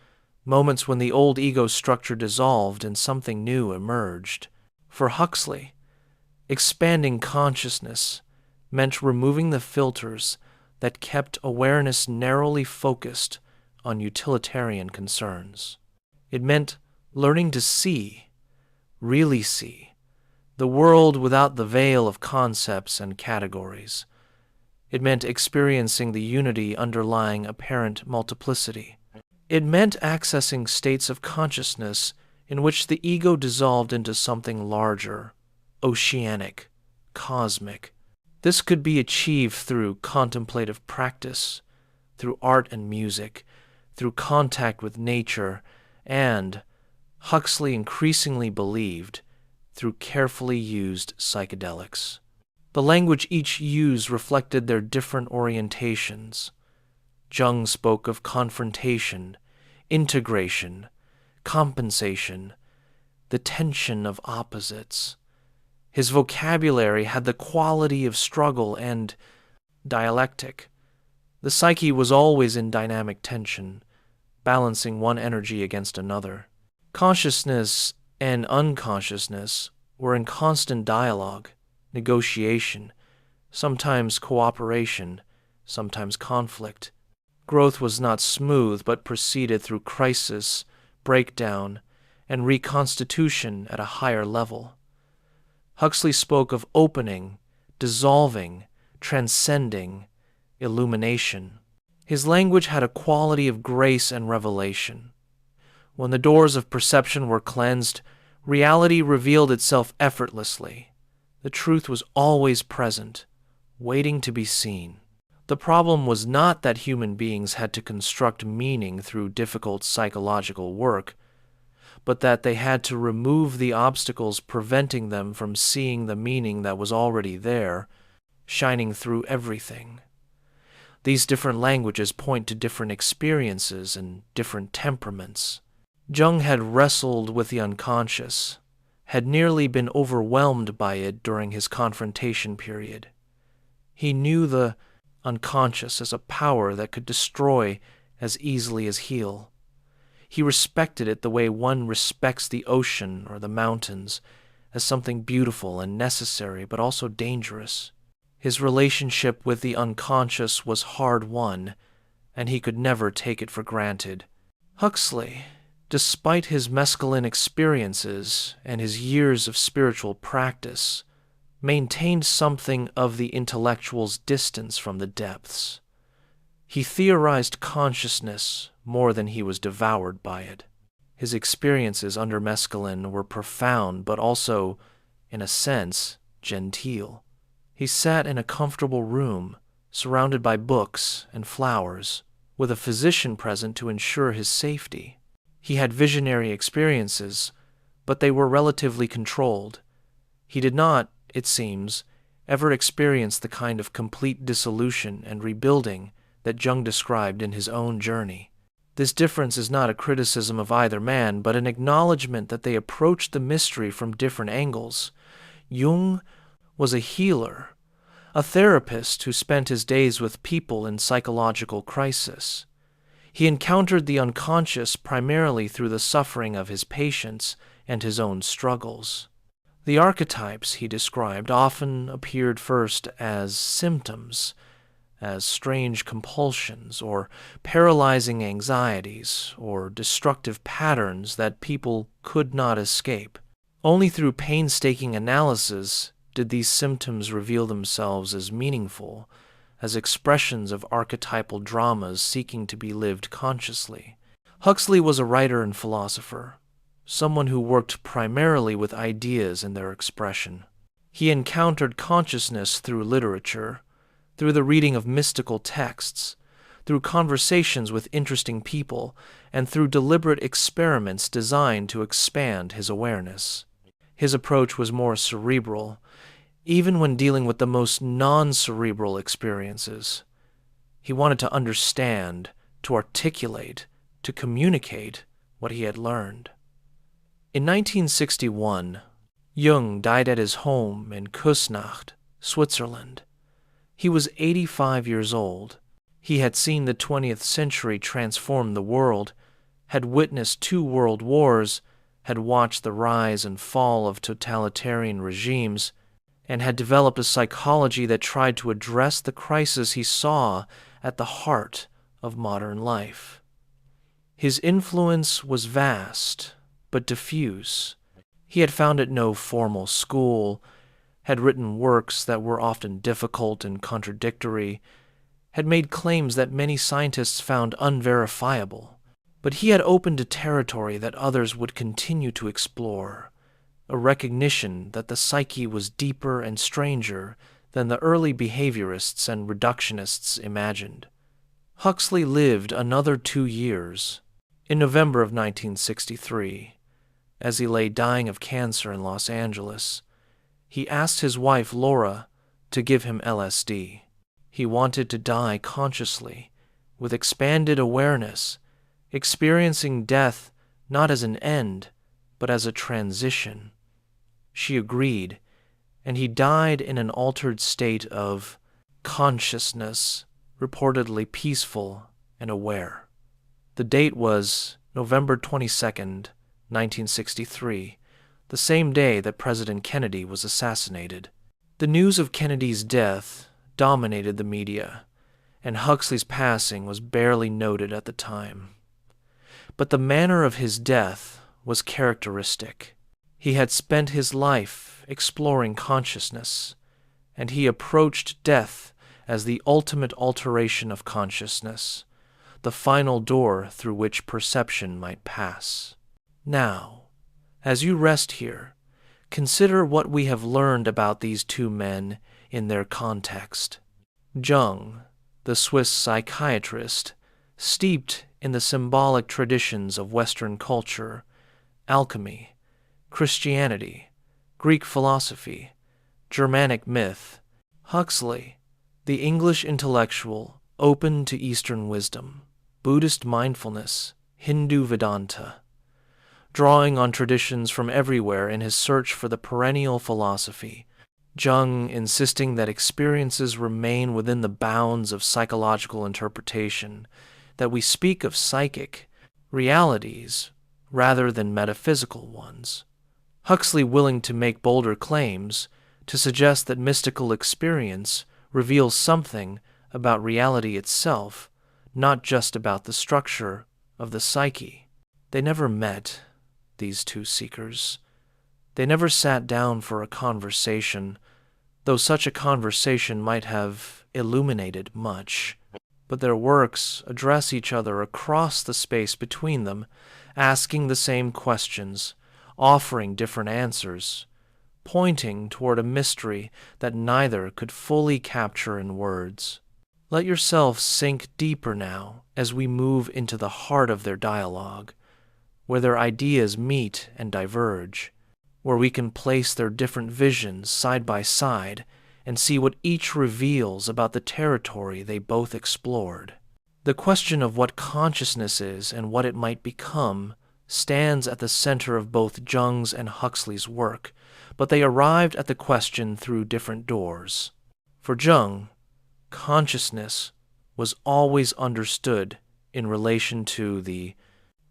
moments when the old ego structure dissolved and something new emerged. For Huxley, expanding consciousness meant removing the filters that kept awareness narrowly focused on utilitarian concerns. It meant learning to see, really see, the world without the veil of concepts and categories. It meant experiencing the unity underlying apparent multiplicity. It meant accessing states of consciousness in which the ego dissolved into something larger, oceanic, cosmic. This could be achieved through contemplative practice, through art and music, through contact with nature, and, Huxley increasingly believed, through carefully used psychedelics. The language each used reflected their different orientations. Jung spoke of confrontation, integration, compensation, the tension of opposites. His vocabulary had the quality of struggle and dialectic. The psyche was always in dynamic tension, balancing one energy against another. Consciousness and unconsciousness were in constant dialogue, negotiation, sometimes cooperation, sometimes conflict. Growth was not smooth, but proceeded through crisis, breakdown, and reconstitution at a higher level. Huxley spoke of opening, dissolving, transcending, illumination. His language had a quality of grace and revelation. When the doors of perception were cleansed, reality revealed itself effortlessly. The truth was always present, waiting to be seen. The problem was not that human beings had to construct meaning through difficult psychological work, but that they had to remove the obstacles preventing them from seeing the meaning that was already there, shining through everything. These different languages point to different experiences and different temperaments. Jung had wrestled with the unconscious, had nearly been overwhelmed by it during his confrontation period. He knew the unconscious as a power that could destroy as easily as heal. He respected it the way one respects the ocean or the mountains, as something beautiful and necessary but also dangerous. His relationship with the unconscious was hard-won, and he could never take it for granted. Huxley, despite his mescaline experiences and his years of spiritual practice, maintained something of the intellectual's distance from the depths. He theorized consciousness more than he was devoured by it. His experiences under mescaline were profound but also, in a sense, genteel. He sat in a comfortable room, surrounded by books and flowers, with a physician present to ensure his safety. He had visionary experiences, but they were relatively controlled. He did not, it seems, ever experience the kind of complete dissolution and rebuilding that Jung described in his own journey. This difference is not a criticism of either man, but an acknowledgement that they approached the mystery from different angles. Jung was a healer, a therapist who spent his days with people in psychological crisis. He encountered the unconscious primarily through the suffering of his patients and his own struggles. The archetypes he described often appeared first as symptoms, as strange compulsions or paralyzing anxieties or destructive patterns that people could not escape. Only through painstaking analysis did these symptoms reveal themselves as meaningful, as expressions of archetypal dramas seeking to be lived consciously. Huxley was a writer and philosopher, someone who worked primarily with ideas and their expression. He encountered consciousness through literature, through the reading of mystical texts, through conversations with interesting people, and through deliberate experiments designed to expand his awareness. His approach was more cerebral, even when dealing with the most non-cerebral experiences. He wanted to understand, to articulate, to communicate what he had learned. In 1961, Jung died at his home in Küsnacht, Switzerland. He was 85 years old. He had seen the 20th century transform the world, had witnessed 2 world wars, had watched the rise and fall of totalitarian regimes, and had developed a psychology that tried to address the crisis he saw at the heart of modern life. His influence was vast, but diffuse. He had founded no formal school, had written works that were often difficult and contradictory, had made claims that many scientists found unverifiable, but he had opened a territory that others would continue to explore, a recognition that the psyche was deeper and stranger than the early behaviorists and reductionists imagined. Huxley lived another 2 years. In November of 1963, as he lay dying of cancer in Los Angeles, he asked his wife Laura to give him LSD. He wanted to die consciously, with expanded awareness, experiencing death not as an end, but as a transition. She agreed, and he died in an altered state of consciousness, reportedly peaceful and aware. The date was November 22nd, 1963, the same day that President Kennedy was assassinated. The news of Kennedy's death dominated the media, and Huxley's passing was barely noted at the time. But the manner of his death was characteristic. He had spent his life exploring consciousness, and he approached death as the ultimate alteration of consciousness, the final door through which perception might pass. Now, as you rest here, consider what we have learned about these 2 men in their context. Jung, the Swiss psychiatrist, steeped in the symbolic traditions of Western culture, alchemy, Christianity, Greek philosophy, Germanic myth. Huxley, the English intellectual, open to Eastern wisdom, Buddhist mindfulness, Hindu Vedanta, drawing on traditions from everywhere in his search for the perennial philosophy. Jung insisting that experiences remain within the bounds of psychological interpretation, that we speak of psychic realities rather than metaphysical ones. Huxley willing to make bolder claims, to suggest that mystical experience reveals something about reality itself, not just about the structure of the psyche. They never met, these 2 seekers. They never sat down for a conversation, though such a conversation might have illuminated much. But their works address each other across the space between them, asking the same questions, offering different answers, pointing toward a mystery that neither could fully capture in words. Let yourself sink deeper now as we move into the heart of their dialogue, where their ideas meet and diverge, where we can place their different visions side by side and see what each reveals about the territory they both explored. The question of what consciousness is and what it might become stands at the center of both Jung's and Huxley's work, but they arrived at the question through different doors. For Jung, consciousness was always understood in relation to the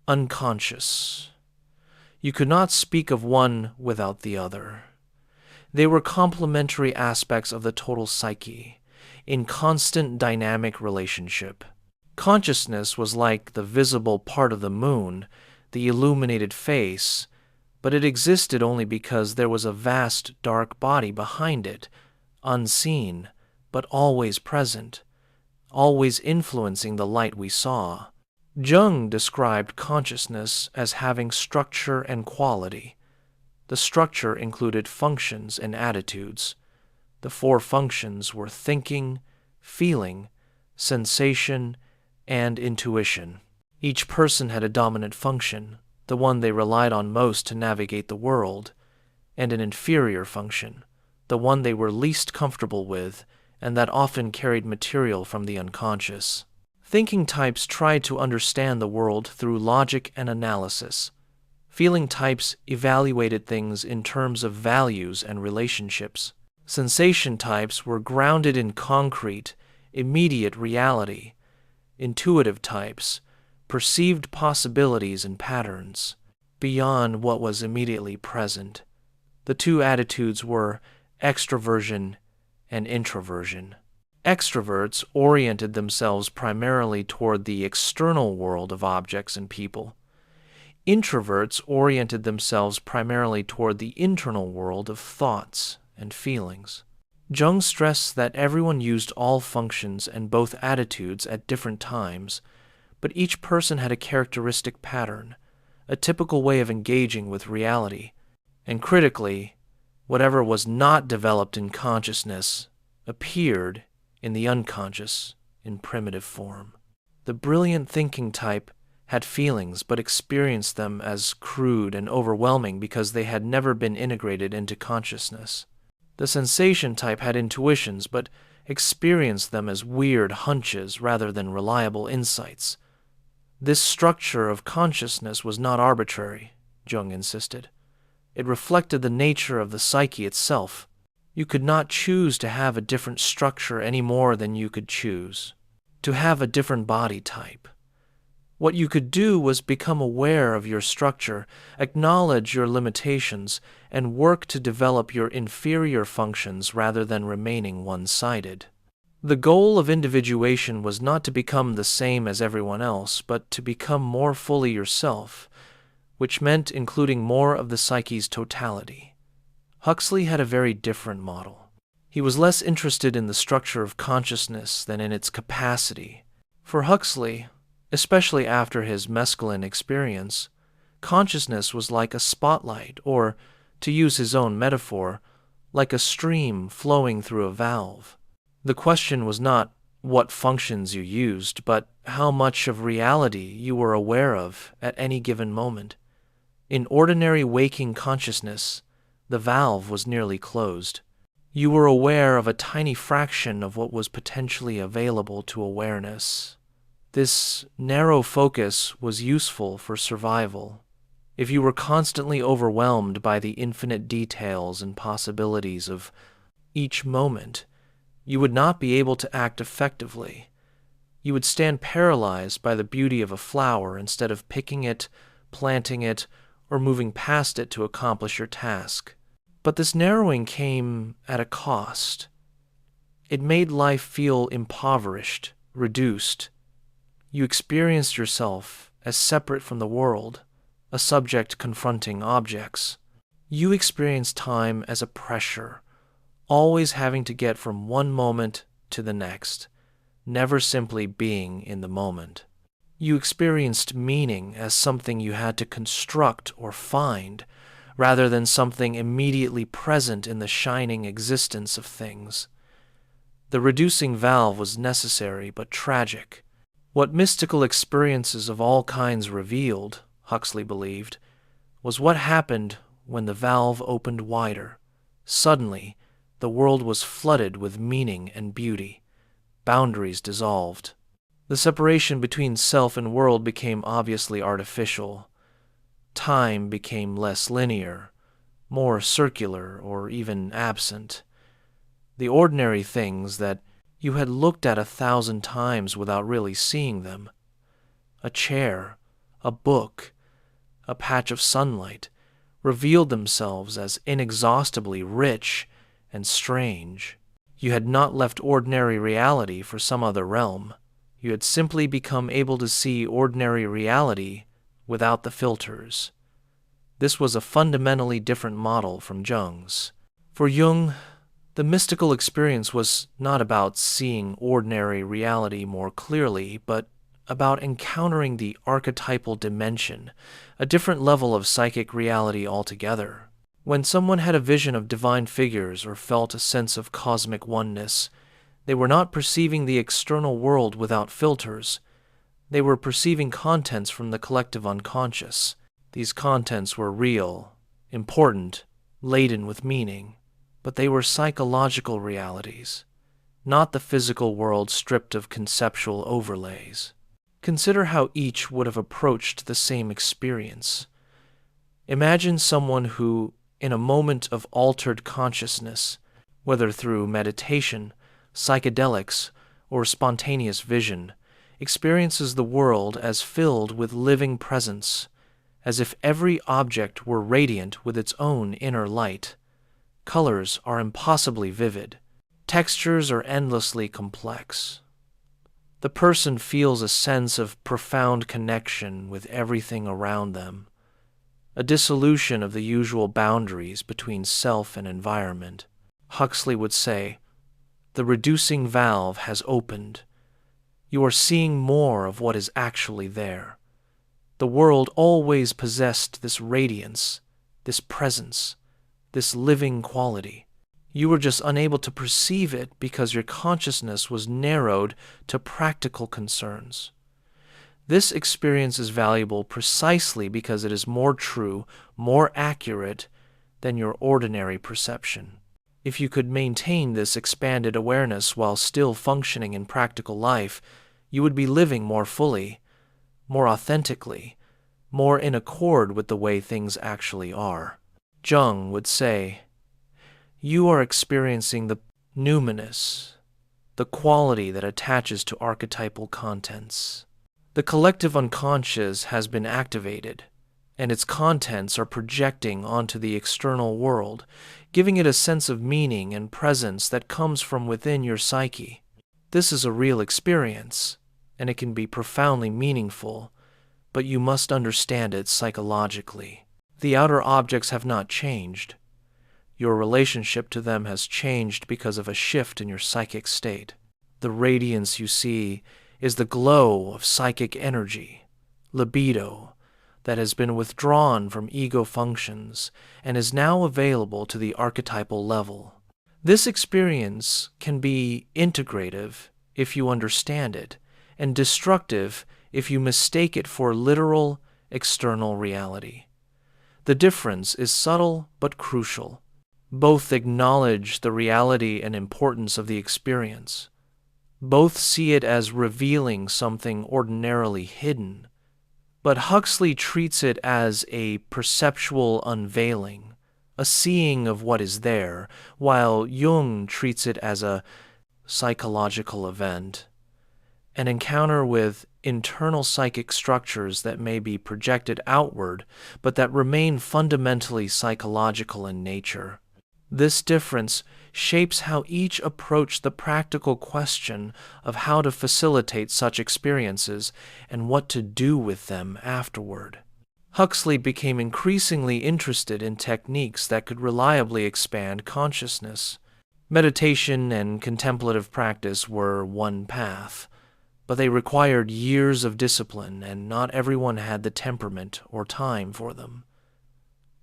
unconscious. You could not speak of one without the other. They were complementary aspects of the total psyche, in constant dynamic relationship. Consciousness was like the visible part of the moon, the illuminated face, but it existed only because there was a vast dark body behind it, unseen, but always present, always influencing the light we saw. Jung described consciousness as having structure and quality. The structure included functions and attitudes. The 4 functions were thinking, feeling, sensation, and intuition. Each person had a dominant function, the one they relied on most to navigate the world, and an inferior function, the one they were least comfortable with, and that often carried material from the unconscious. Thinking types tried to understand the world through logic and analysis. Feeling types evaluated things in terms of values and relationships. Sensation types were grounded in concrete, immediate reality. Intuitive types perceived possibilities and patterns beyond what was immediately present. The two attitudes were extroversion and introversion. Extroverts oriented themselves primarily toward the external world of objects and people. Introverts oriented themselves primarily toward the internal world of thoughts and feelings. Jung stressed that everyone used all functions and both attitudes at different times, but each person had a characteristic pattern, a typical way of engaging with reality, and critically, whatever was not developed in consciousness appeared in the unconscious in primitive form. The brilliant thinking type had feelings but experienced them as crude and overwhelming because they had never been integrated into consciousness. The sensation type had intuitions but experienced them as weird hunches rather than reliable insights. This structure of consciousness was not arbitrary, Jung insisted. It reflected the nature of the psyche itself. You could not choose to have a different structure any more than you could choose to have a different body type. What you could do was become aware of your structure, acknowledge your limitations, and work to develop your inferior functions rather than remaining one-sided. The goal of individuation was not to become the same as everyone else, but to become more fully yourself, which meant including more of the psyche's totality. Huxley had a very different model. He was less interested in the structure of consciousness than in its capacity. For Huxley, especially after his mescaline experience, consciousness was like a spotlight, or, to use his own metaphor, like a stream flowing through a valve. The question was not what functions you used, but how much of reality you were aware of at any given moment. In ordinary waking consciousness, the valve was nearly closed. You were aware of a tiny fraction of what was potentially available to awareness. This narrow focus was useful for survival. If you were constantly overwhelmed by the infinite details and possibilities of each moment, you would not be able to act effectively. You would stand paralyzed by the beauty of a flower instead of picking it, planting it, or moving past it to accomplish your task. But this narrowing came at a cost. It made life feel impoverished, reduced. You experienced yourself as separate from the world, a subject confronting objects. You experienced time as a pressure, always having to get from one moment to the next, never simply being in the moment. You experienced meaning as something you had to construct or find, rather than something immediately present in the shining existence of things. The reducing valve was necessary but tragic. What mystical experiences of all kinds revealed, Huxley believed, was what happened when the valve opened wider. Suddenly, the world was flooded with meaning and beauty. Boundaries dissolved. The separation between self and world became obviously artificial. Time became less linear, more circular, or even absent. The ordinary things that you had looked at 1,000 times without really seeing them, a chair, a book, a patch of sunlight, revealed themselves as inexhaustibly rich and strange. You had not left ordinary reality for some other realm. You had simply become able to see ordinary reality without the filters. This was a fundamentally different model from Jung's. For Jung, the mystical experience was not about seeing ordinary reality more clearly, but about encountering the archetypal dimension, a different level of psychic reality altogether. When someone had a vision of divine figures or felt a sense of cosmic oneness, They were not perceiving the external world without filters. They were perceiving contents from the collective unconscious. These contents were real, important, laden with meaning, but they were psychological realities, not the physical world stripped of conceptual overlays. Consider how each would have approached the same experience. Imagine someone who, in a moment of altered consciousness, whether through meditation, psychedelics, or spontaneous vision, experiences the world as filled with living presence, as if every object were radiant with its own inner light. Colors are impossibly vivid. Textures are endlessly complex. The person feels a sense of profound connection with everything around them, a dissolution of the usual boundaries between self and environment. Huxley would say, "The reducing valve has opened. You are seeing more of what is actually there. The world always possessed this radiance, this presence, this living quality. You were just unable to perceive it because your consciousness was narrowed to practical concerns." This experience is valuable precisely because it is more true, more accurate than your ordinary perception. If you could maintain this expanded awareness while still functioning in practical life, you would be living more fully, more authentically, more in accord with the way things actually are. Jung would say, "You are experiencing the numinous, the quality that attaches to archetypal contents. The collective unconscious has been activated, and its contents are projecting onto the external world, giving it a sense of meaning and presence that comes from within your psyche. This is a real experience, and it can be profoundly meaningful, but you must understand it psychologically. The outer objects have not changed. Your relationship to them has changed because of a shift in your psychic state. The radiance you see is the glow of psychic energy, libido, that has been withdrawn from ego functions and is now available to the archetypal level. This experience can be integrative if you understand it, and destructive if you mistake it for literal, external reality. The difference is subtle but crucial. Both acknowledge the reality and importance of the experience. Both see it as revealing something ordinarily hidden. But Huxley treats it as a perceptual unveiling, a seeing of what is there, while Jung treats it as a psychological event, an encounter with internal psychic structures that may be projected outward, but that remain fundamentally psychological in nature. This difference shapes how each approach the practical question of how to facilitate such experiences and what to do with them afterward. Huxley became increasingly interested in techniques that could reliably expand consciousness. Meditation and contemplative practice were one path, but they required years of discipline, and not everyone had the temperament or time for them.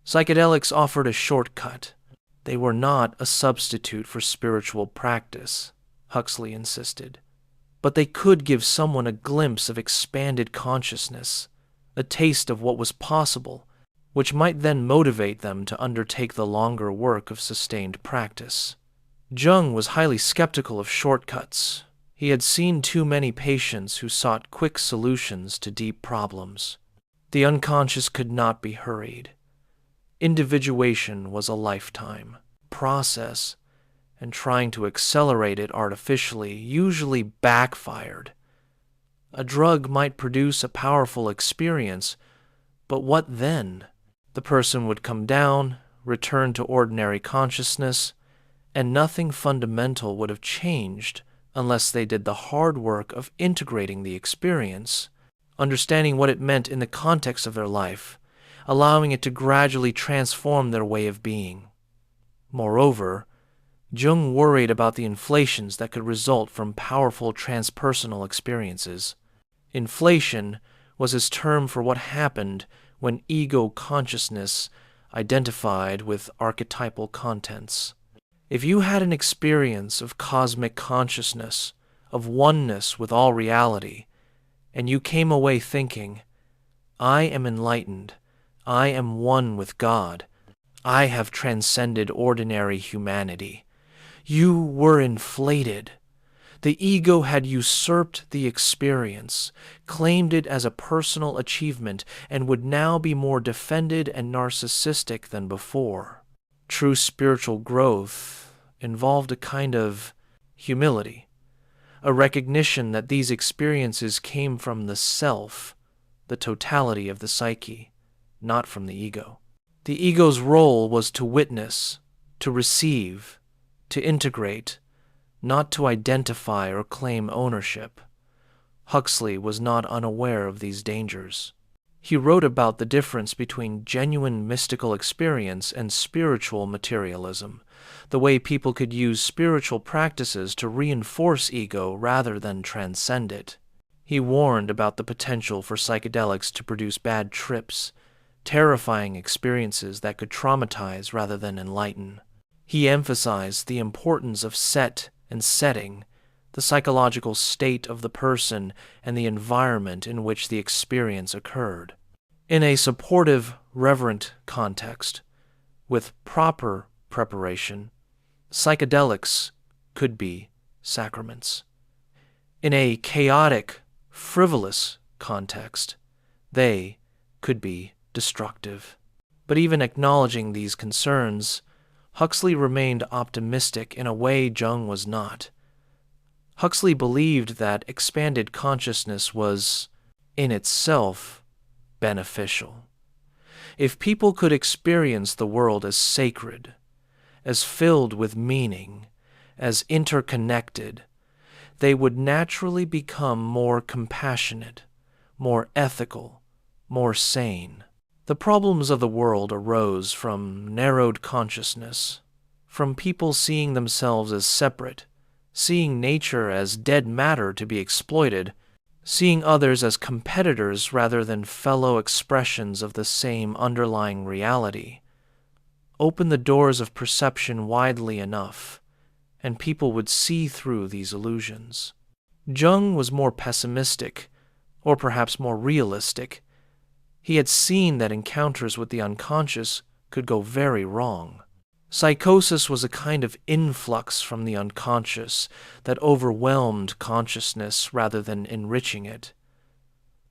Psychedelics offered a shortcut. They were not a substitute for spiritual practice, Huxley insisted, but they could give someone a glimpse of expanded consciousness, a taste of what was possible, which might then motivate them to undertake the longer work of sustained practice. Jung was highly skeptical of shortcuts. He had seen too many patients who sought quick solutions to deep problems. The unconscious could not be hurried. Individuation was a lifetime process, and trying to accelerate it artificially usually backfired. A drug might produce a powerful experience, but what then? The person would come down, return to ordinary consciousness, and nothing fundamental would have changed unless they did the hard work of integrating the experience, understanding what it meant in the context of their life, allowing it to gradually transform their way of being. Moreover, Jung worried about the inflations that could result from powerful transpersonal experiences. Inflation was his term for what happened when ego consciousness identified with archetypal contents. If you had an experience of cosmic consciousness, of oneness with all reality, and you came away thinking, I am enlightened, I am one with God, I have transcended ordinary humanity, you were inflated. The ego had usurped the experience, claimed it as a personal achievement, and would now be more defended and narcissistic than before. True spiritual growth involved a kind of humility, a recognition that these experiences came from the self, the totality of the psyche, not from the ego. The ego's role was to witness, to receive, to integrate, not to identify or claim ownership. Huxley was not unaware of these dangers. He wrote about the difference between genuine mystical experience and spiritual materialism, the way people could use spiritual practices to reinforce ego rather than transcend it. He warned about the potential for psychedelics to produce bad trips, terrifying experiences that could traumatize rather than enlighten. He emphasized the importance of set and setting, the psychological state of the person and the environment in which the experience occurred. In a supportive, reverent context, with proper preparation, psychedelics could be sacraments. In a chaotic, frivolous context, they could be destructive. But even acknowledging these concerns, Huxley remained optimistic in a way Jung was not. Huxley believed that expanded consciousness was, in itself, beneficial. If people could experience the world as sacred, as filled with meaning, as interconnected, they would naturally become more compassionate, more ethical, more sane. The problems of the world arose from narrowed consciousness, from people seeing themselves as separate, seeing nature as dead matter to be exploited, seeing others as competitors rather than fellow expressions of the same underlying reality. Open the doors of perception widely enough, and people would see through these illusions. Jung was more pessimistic, or perhaps more realistic. He had seen that encounters with the unconscious could go very wrong. Psychosis was a kind of influx from the unconscious that overwhelmed consciousness rather than enriching it.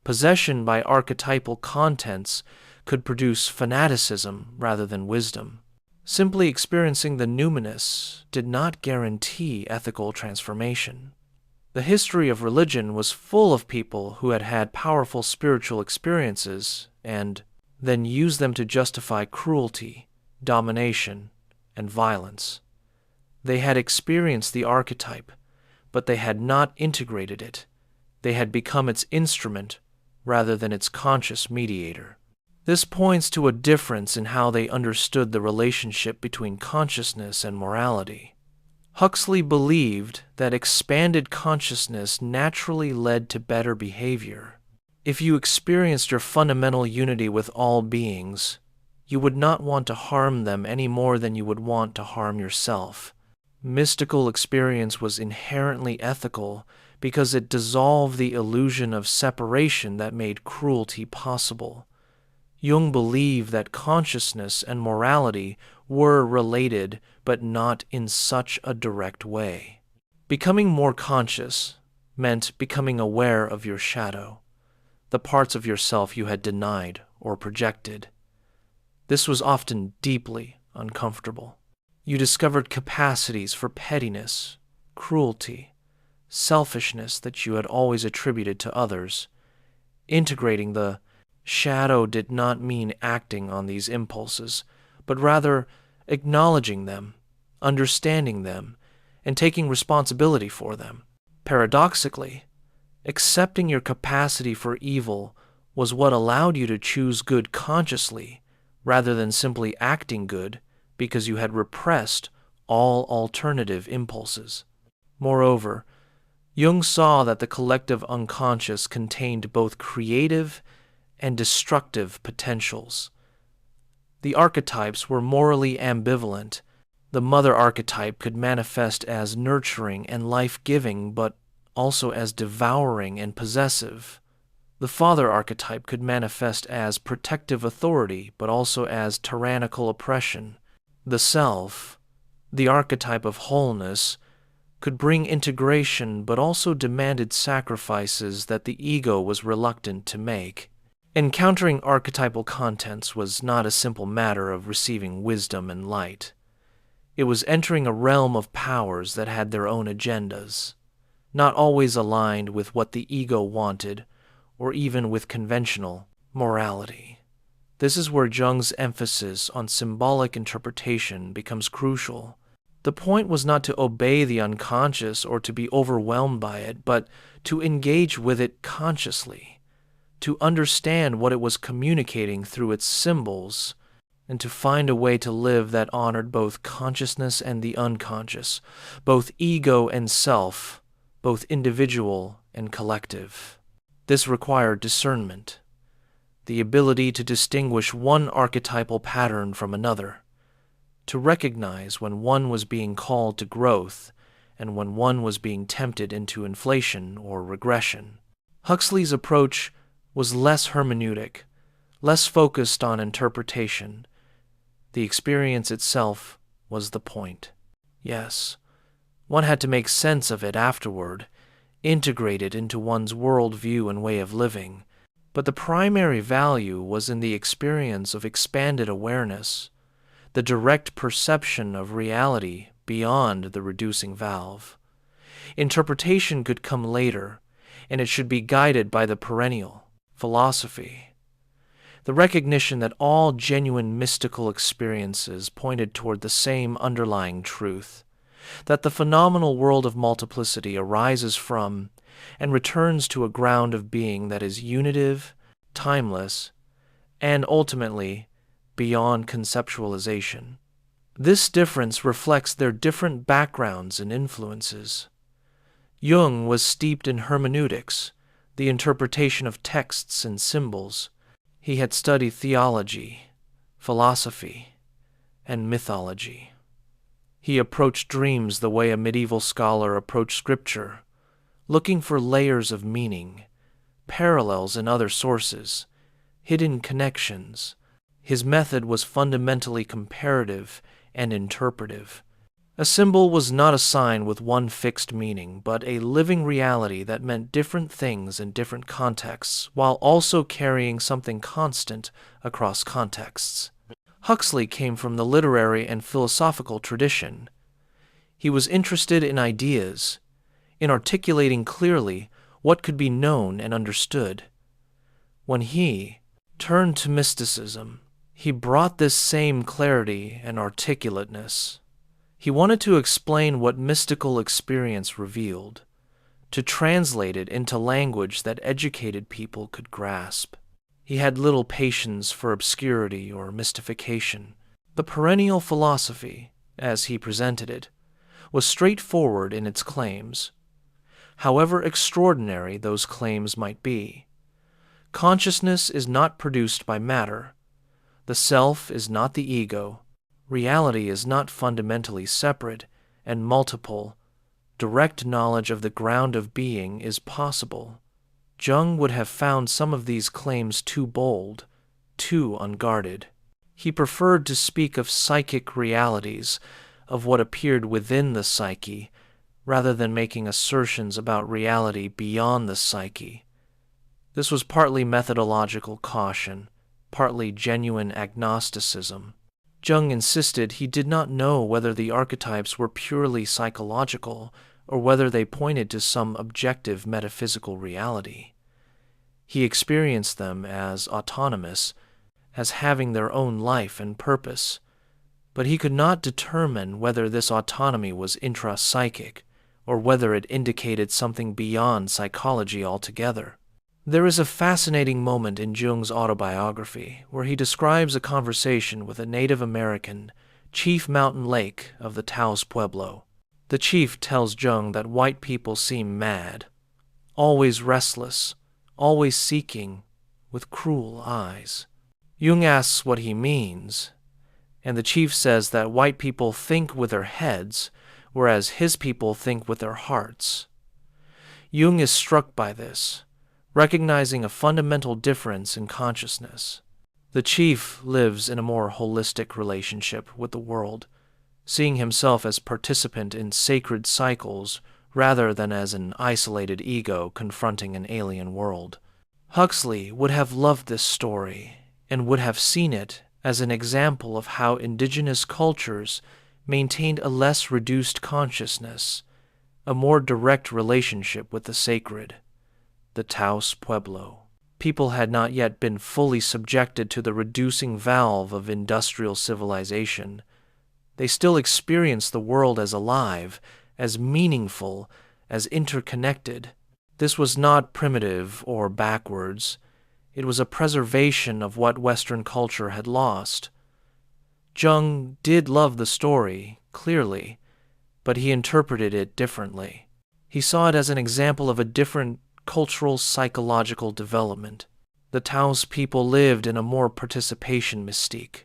Possession by archetypal contents could produce fanaticism rather than wisdom. Simply experiencing the numinous did not guarantee ethical transformation. The history of religion was full of people who had had powerful spiritual experiences and then used them to justify cruelty, domination, and violence. They had experienced the archetype, but they had not integrated it. They had become its instrument rather than its conscious mediator. This points to a difference in how they understood the relationship between consciousness and morality. Huxley believed that expanded consciousness naturally led to better behavior. If you experienced your fundamental unity with all beings, you would not want to harm them any more than you would want to harm yourself. Mystical experience was inherently ethical because it dissolved the illusion of separation that made cruelty possible. Jung believed that consciousness and morality were related, but not in such a direct way. Becoming more conscious meant becoming aware of your shadow, the parts of yourself you had denied or projected. This was often deeply uncomfortable. You discovered capacities for pettiness, cruelty, selfishness that you had always attributed to others. Integrating the shadow did not mean acting on these impulses, but rather acknowledging them, understanding them, and taking responsibility for them. Paradoxically, accepting your capacity for evil was what allowed you to choose good consciously, rather than simply acting good because you had repressed all alternative impulses. Moreover, Jung saw that the collective unconscious contained both creative and destructive potentials. The archetypes were morally ambivalent, The mother archetype could manifest as nurturing and life-giving, but also as devouring and possessive. The father archetype could manifest as protective authority, but also as tyrannical oppression. The self, the archetype of wholeness, could bring integration, but also demanded sacrifices that the ego was reluctant to make. Encountering archetypal contents was not a simple matter of receiving wisdom and light. It was entering a realm of powers that had their own agendas, not always aligned with what the ego wanted, or even with conventional morality. This is where Jung's emphasis on symbolic interpretation becomes crucial. The point was not to obey the unconscious or to be overwhelmed by it, but to engage with it consciously, to understand what it was communicating through its symbols, and to find a way to live that honored both consciousness and the unconscious, both ego and self, both individual and collective. This required discernment, the ability to distinguish one archetypal pattern from another, to recognize when one was being called to growth and when one was being tempted into inflation or regression. Huxley's approach was less hermeneutic, less focused on interpretation. The experience itself was the point. Yes, one had to make sense of it afterward, integrate it into one's worldview and way of living, but the primary value was in the experience of expanded awareness, the direct perception of reality beyond the reducing valve. Interpretation could come later, and it should be guided by the perennial philosophy. The recognition that all genuine mystical experiences pointed toward the same underlying truth, that the phenomenal world of multiplicity arises from and returns to a ground of being that is unitive, timeless, and ultimately beyond conceptualization. This difference reflects their different backgrounds and influences. Jung was steeped in hermeneutics, the interpretation of texts and symbols. He had studied theology, philosophy, and mythology. He approached dreams the way a medieval scholar approached scripture, looking for layers of meaning, parallels in other sources, hidden connections. His method was fundamentally comparative and interpretive. A symbol was not a sign with one fixed meaning, but a living reality that meant different things in different contexts, while also carrying something constant across contexts. Huxley came from the literary and philosophical tradition. He was interested in ideas, in articulating clearly what could be known and understood. When he turned to mysticism, he brought this same clarity and articulateness. He wanted to explain what mystical experience revealed, to translate it into language that educated people could grasp. He had little patience for obscurity or mystification. The perennial philosophy, as he presented it, was straightforward in its claims, however extraordinary those claims might be. Consciousness is not produced by matter. The self is not the ego. Reality is not fundamentally separate and multiple. Direct knowledge of the ground of being is possible. Jung would have found some of these claims too bold, too unguarded. He preferred to speak of psychic realities, of what appeared within the psyche, rather than making assertions about reality beyond the psyche. This was partly methodological caution, partly genuine agnosticism. Jung insisted he did not know whether the archetypes were purely psychological or whether they pointed to some objective metaphysical reality. He experienced them as autonomous, as having their own life and purpose, but he could not determine whether this autonomy was intrapsychic or whether it indicated something beyond psychology altogether. There is a fascinating moment in Jung's autobiography where he describes a conversation with a Native American, Chief Mountain Lake of the Taos Pueblo. The chief tells Jung that white people seem mad, always restless, always seeking, with cruel eyes. Jung asks what he means, and the chief says that white people think with their heads, whereas his people think with their hearts. Jung is struck by this, recognizing a fundamental difference in consciousness. The chief lives in a more holistic relationship with the world, seeing himself as participant in sacred cycles rather than as an isolated ego confronting an alien world. Huxley would have loved this story and would have seen it as an example of how indigenous cultures maintained a less reduced consciousness, a more direct relationship with the sacred, the Taos Pueblo. People had not yet been fully subjected to the reducing valve of industrial civilization. They still experienced the world as alive, as meaningful, as interconnected. This was not primitive or backwards. It was a preservation of what Western culture had lost. Jung did love the story, clearly, but he interpreted it differently. He saw it as an example of a different cultural psychological development. The Taos people lived in a more participation mystique,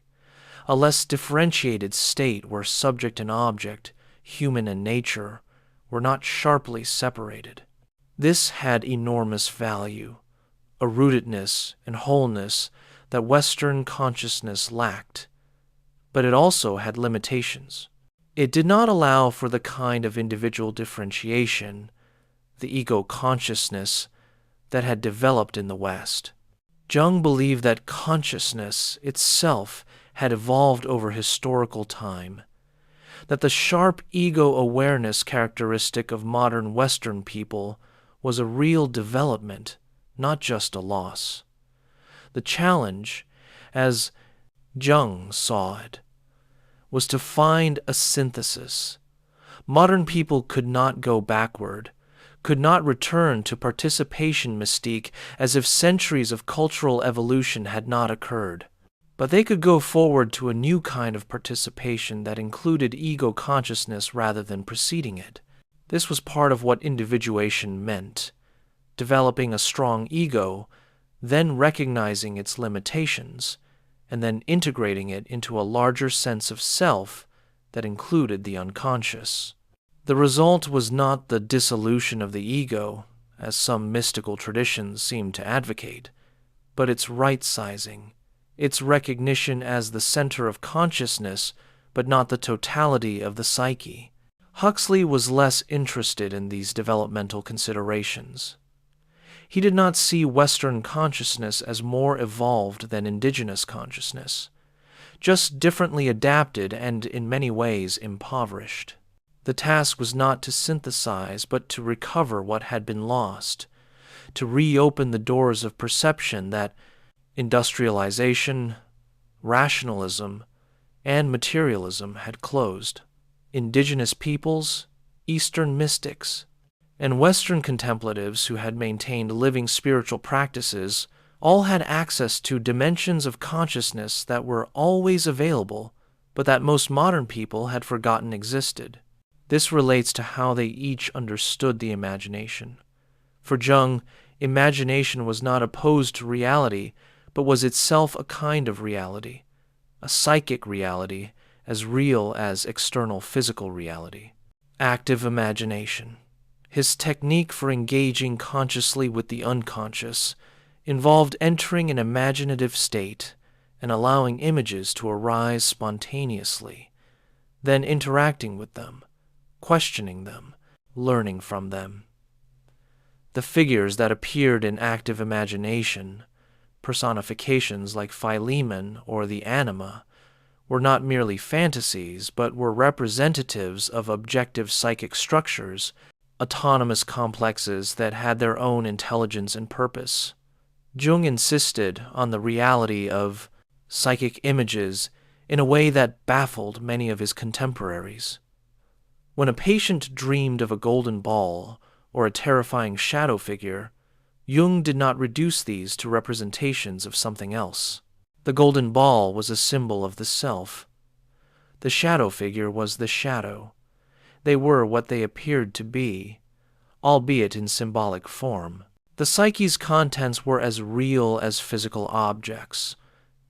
a less differentiated state where subject and object, human and nature, were not sharply separated. This had enormous value, a rootedness and wholeness that Western consciousness lacked, but it also had limitations. It did not allow for the kind of individual differentiation, the ego consciousness, that had developed in the West. Jung believed that consciousness itself had evolved over historical time, that the sharp ego awareness characteristic of modern Western people was a real development, not just a loss. The challenge, as Jung saw it, was to find a synthesis. Modern people could not go backward, could not return to participation mystique as if centuries of cultural evolution had not occurred. But they could go forward to a new kind of participation that included ego consciousness rather than preceding it. This was part of what individuation meant, developing a strong ego, then recognizing its limitations, and then integrating it into a larger sense of self that included the unconscious. The result was not the dissolution of the ego, as some mystical traditions seem to advocate, but its right-sizing, its recognition as the center of consciousness, but not the totality of the psyche. Huxley was less interested in these developmental considerations. He did not see Western consciousness as more evolved than indigenous consciousness, just differently adapted and in many ways impoverished. The task was not to synthesize, but to recover what had been lost, to reopen the doors of perception that industrialization, rationalism, and materialism had closed. Indigenous peoples, Eastern mystics, and Western contemplatives who had maintained living spiritual practices all had access to dimensions of consciousness that were always available, but that most modern people had forgotten existed. This relates to how they each understood the imagination. For Jung, imagination was not opposed to reality, but was itself a kind of reality, a psychic reality as real as external physical reality. Active imagination. His technique for engaging consciously with the unconscious involved entering an imaginative state and allowing images to arise spontaneously, then interacting with them, questioning them, learning from them. The figures that appeared in active imagination, personifications like Philemon or the anima, were not merely fantasies, but were representatives of objective psychic structures, autonomous complexes that had their own intelligence and purpose. Jung insisted on the reality of psychic images in a way that baffled many of his contemporaries. When a patient dreamed of a golden ball or a terrifying shadow figure, Jung did not reduce these to representations of something else. The golden ball was a symbol of the self. The shadow figure was the shadow. They were what they appeared to be, albeit in symbolic form. The psyche's contents were as real as physical objects,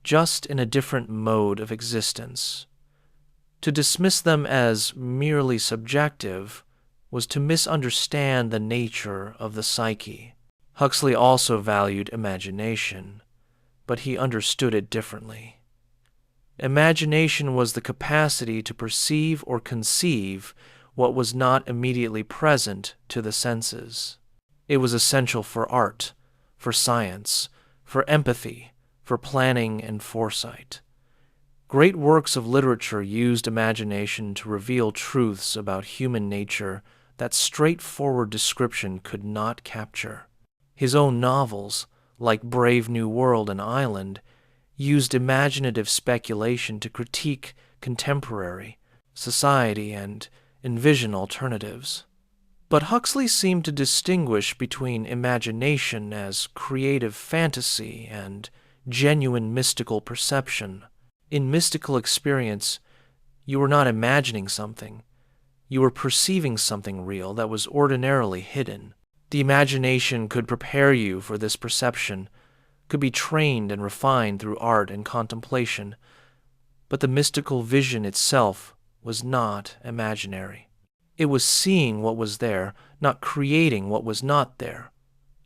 just in a different mode of existence. To dismiss them as merely subjective was to misunderstand the nature of the psyche. Huxley also valued imagination, but he understood it differently. Imagination was the capacity to perceive or conceive what was not immediately present to the senses. It was essential for art, for science, for empathy, for planning and foresight. Great works of literature used imagination to reveal truths about human nature that straightforward description could not capture. His own novels, like Brave New World and Island, used imaginative speculation to critique contemporary society and envision alternatives. But Huxley seemed to distinguish between imagination as creative fantasy and genuine mystical perception. In mystical experience, you were not imagining something. You were perceiving something real that was ordinarily hidden. The imagination could prepare you for this perception, could be trained and refined through art and contemplation, but the mystical vision itself was not imaginary. It was seeing what was there, not creating what was not there.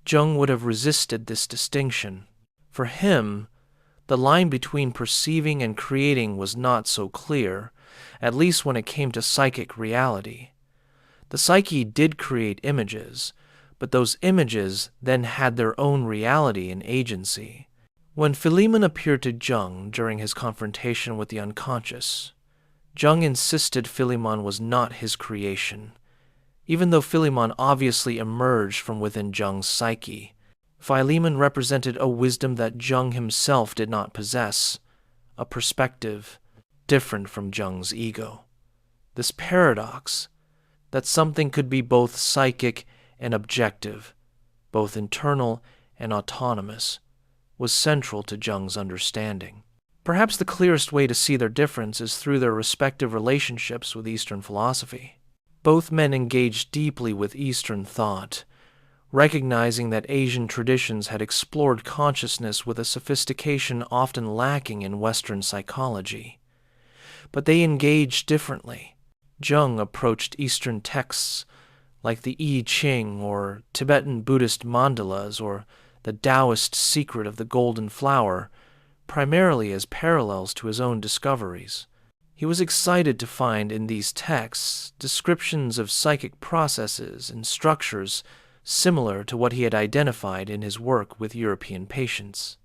Jung would have resisted this distinction. For him, the line between perceiving and creating was not so clear, at least when it came to psychic reality. The psyche did create images, but those images then had their own reality and agency. When Philemon appeared to Jung during his confrontation with the unconscious, Jung insisted Philemon was not his creation. Even though Philemon obviously emerged from within Jung's psyche, Philemon represented a wisdom that Jung himself did not possess, a perspective different from Jung's ego. This paradox, that something could be both psychic and objective, both internal and autonomous, was central to Jung's understanding. Perhaps the clearest way to see their difference is through their respective relationships with Eastern philosophy. Both men engaged deeply with Eastern thought, recognizing that Asian traditions had explored consciousness with a sophistication often lacking in Western psychology. But they engaged differently. Jung approached Eastern texts like the I Ching or Tibetan Buddhist mandalas or the Taoist secret of the golden flower, primarily as parallels to his own discoveries. He was excited to find in these texts descriptions of psychic processes and structures similar to what he had identified in his work with European patients.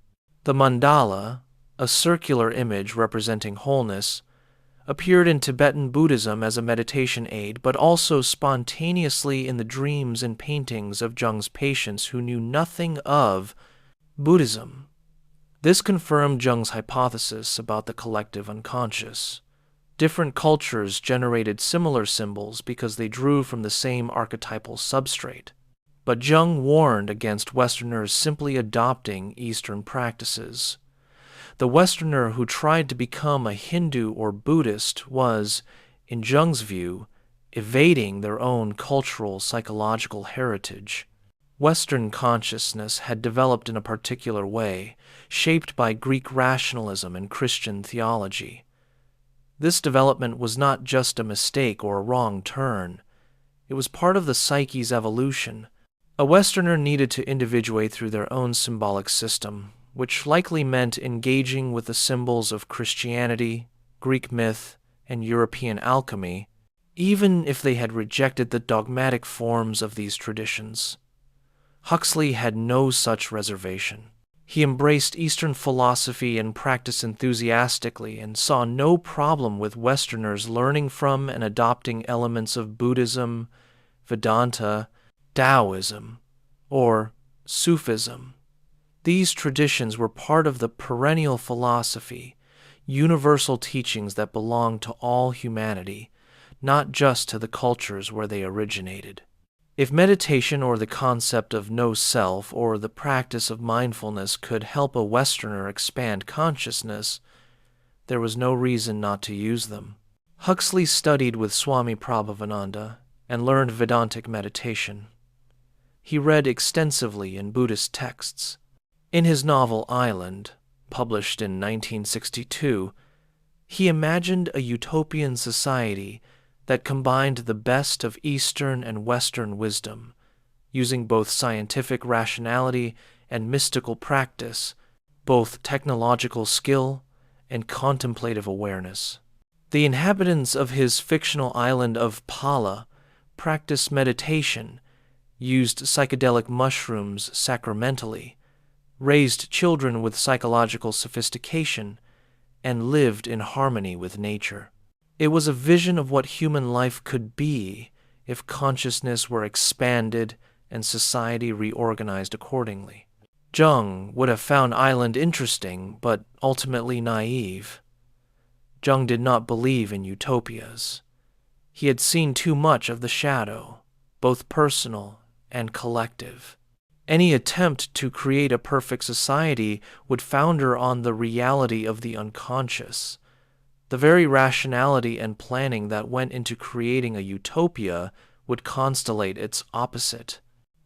The mandala, a circular image representing wholeness, appeared in Tibetan Buddhism as a meditation aid, but also spontaneously in the dreams and paintings of Jung's patients who knew nothing of Buddhism. This confirmed Jung's hypothesis about the collective unconscious. Different cultures generated similar symbols because they drew from the same archetypal substrate. But Jung warned against Westerners simply adopting Eastern practices. The Westerner who tried to become a Hindu or Buddhist was, in Jung's view, evading their own cultural psychological heritage. Western consciousness had developed in a particular way, shaped by Greek rationalism and Christian theology. This development was not just a mistake or a wrong turn. It was part of the psyche's evolution. A Westerner needed to individuate through their own symbolic system, which likely meant engaging with the symbols of Christianity, Greek myth, and European alchemy, even if they had rejected the dogmatic forms of these traditions. Huxley had no such reservation. He embraced Eastern philosophy and practice enthusiastically and saw no problem with Westerners learning from and adopting elements of Buddhism, Vedanta, Taoism, or Sufism. These traditions were part of the perennial philosophy, universal teachings that belong to all humanity, not just to the cultures where they originated. If meditation or the concept of no self or the practice of mindfulness could help a Westerner expand consciousness, there was no reason not to use them. Huxley studied with Swami Prabhavananda and learned Vedantic meditation. He read extensively in Buddhist texts. In his novel Island, published in 1962, he imagined a utopian society that combined the best of Eastern and Western wisdom, using both scientific rationality and mystical practice, both technological skill and contemplative awareness. The inhabitants of his fictional island of Pala practiced meditation, used psychedelic mushrooms sacramentally, raised children with psychological sophistication, and lived in harmony with nature. It was a vision of what human life could be if consciousness were expanded and society reorganized accordingly. Jung would have found Island interesting, but ultimately naive. Jung did not believe in utopias. He had seen too much of the shadow, both personal and collective. Any attempt to create a perfect society would founder on the reality of the unconscious. The very rationality and planning that went into creating a utopia would constellate its opposite.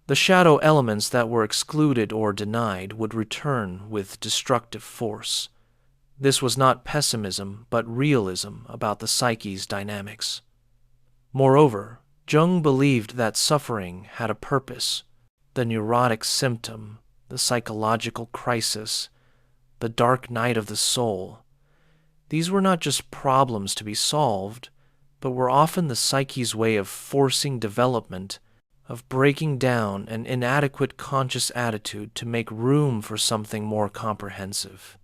The shadow elements that were excluded or denied would return with destructive force. This was not pessimism, but realism about the psyche's dynamics. Moreover, Jung believed that suffering had a purpose. The neurotic symptom, the psychological crisis, the dark night of the soul. These were not just problems to be solved, but were often the psyche's way of forcing development, of breaking down an inadequate conscious attitude to make room for something more comprehensive.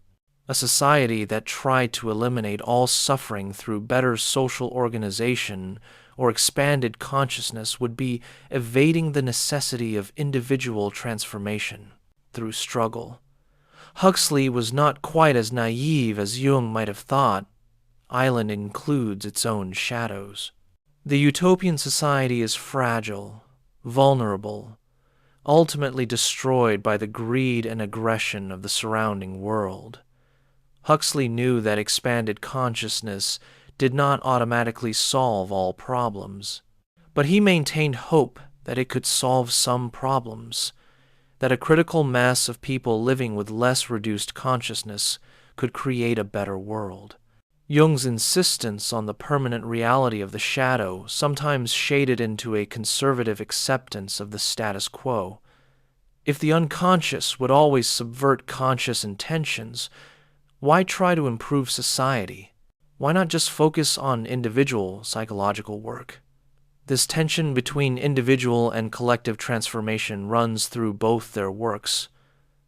A society that tried to eliminate all suffering through better social organization or expanded consciousness would be evading the necessity of individual transformation through struggle. Huxley was not quite as naive as Jung might have thought. Island includes its own shadows. The utopian society is fragile, vulnerable, ultimately destroyed by the greed and aggression of the surrounding world. Huxley knew that expanded consciousness did not automatically solve all problems, but he maintained hope that it could solve some problems, that a critical mass of people living with less reduced consciousness could create a better world. Jung's insistence on the permanent reality of the shadow sometimes shaded into a conservative acceptance of the status quo. If the unconscious would always subvert conscious intentions, why try to improve society? Why not just focus on individual psychological work? This tension between individual and collective transformation runs through both their works.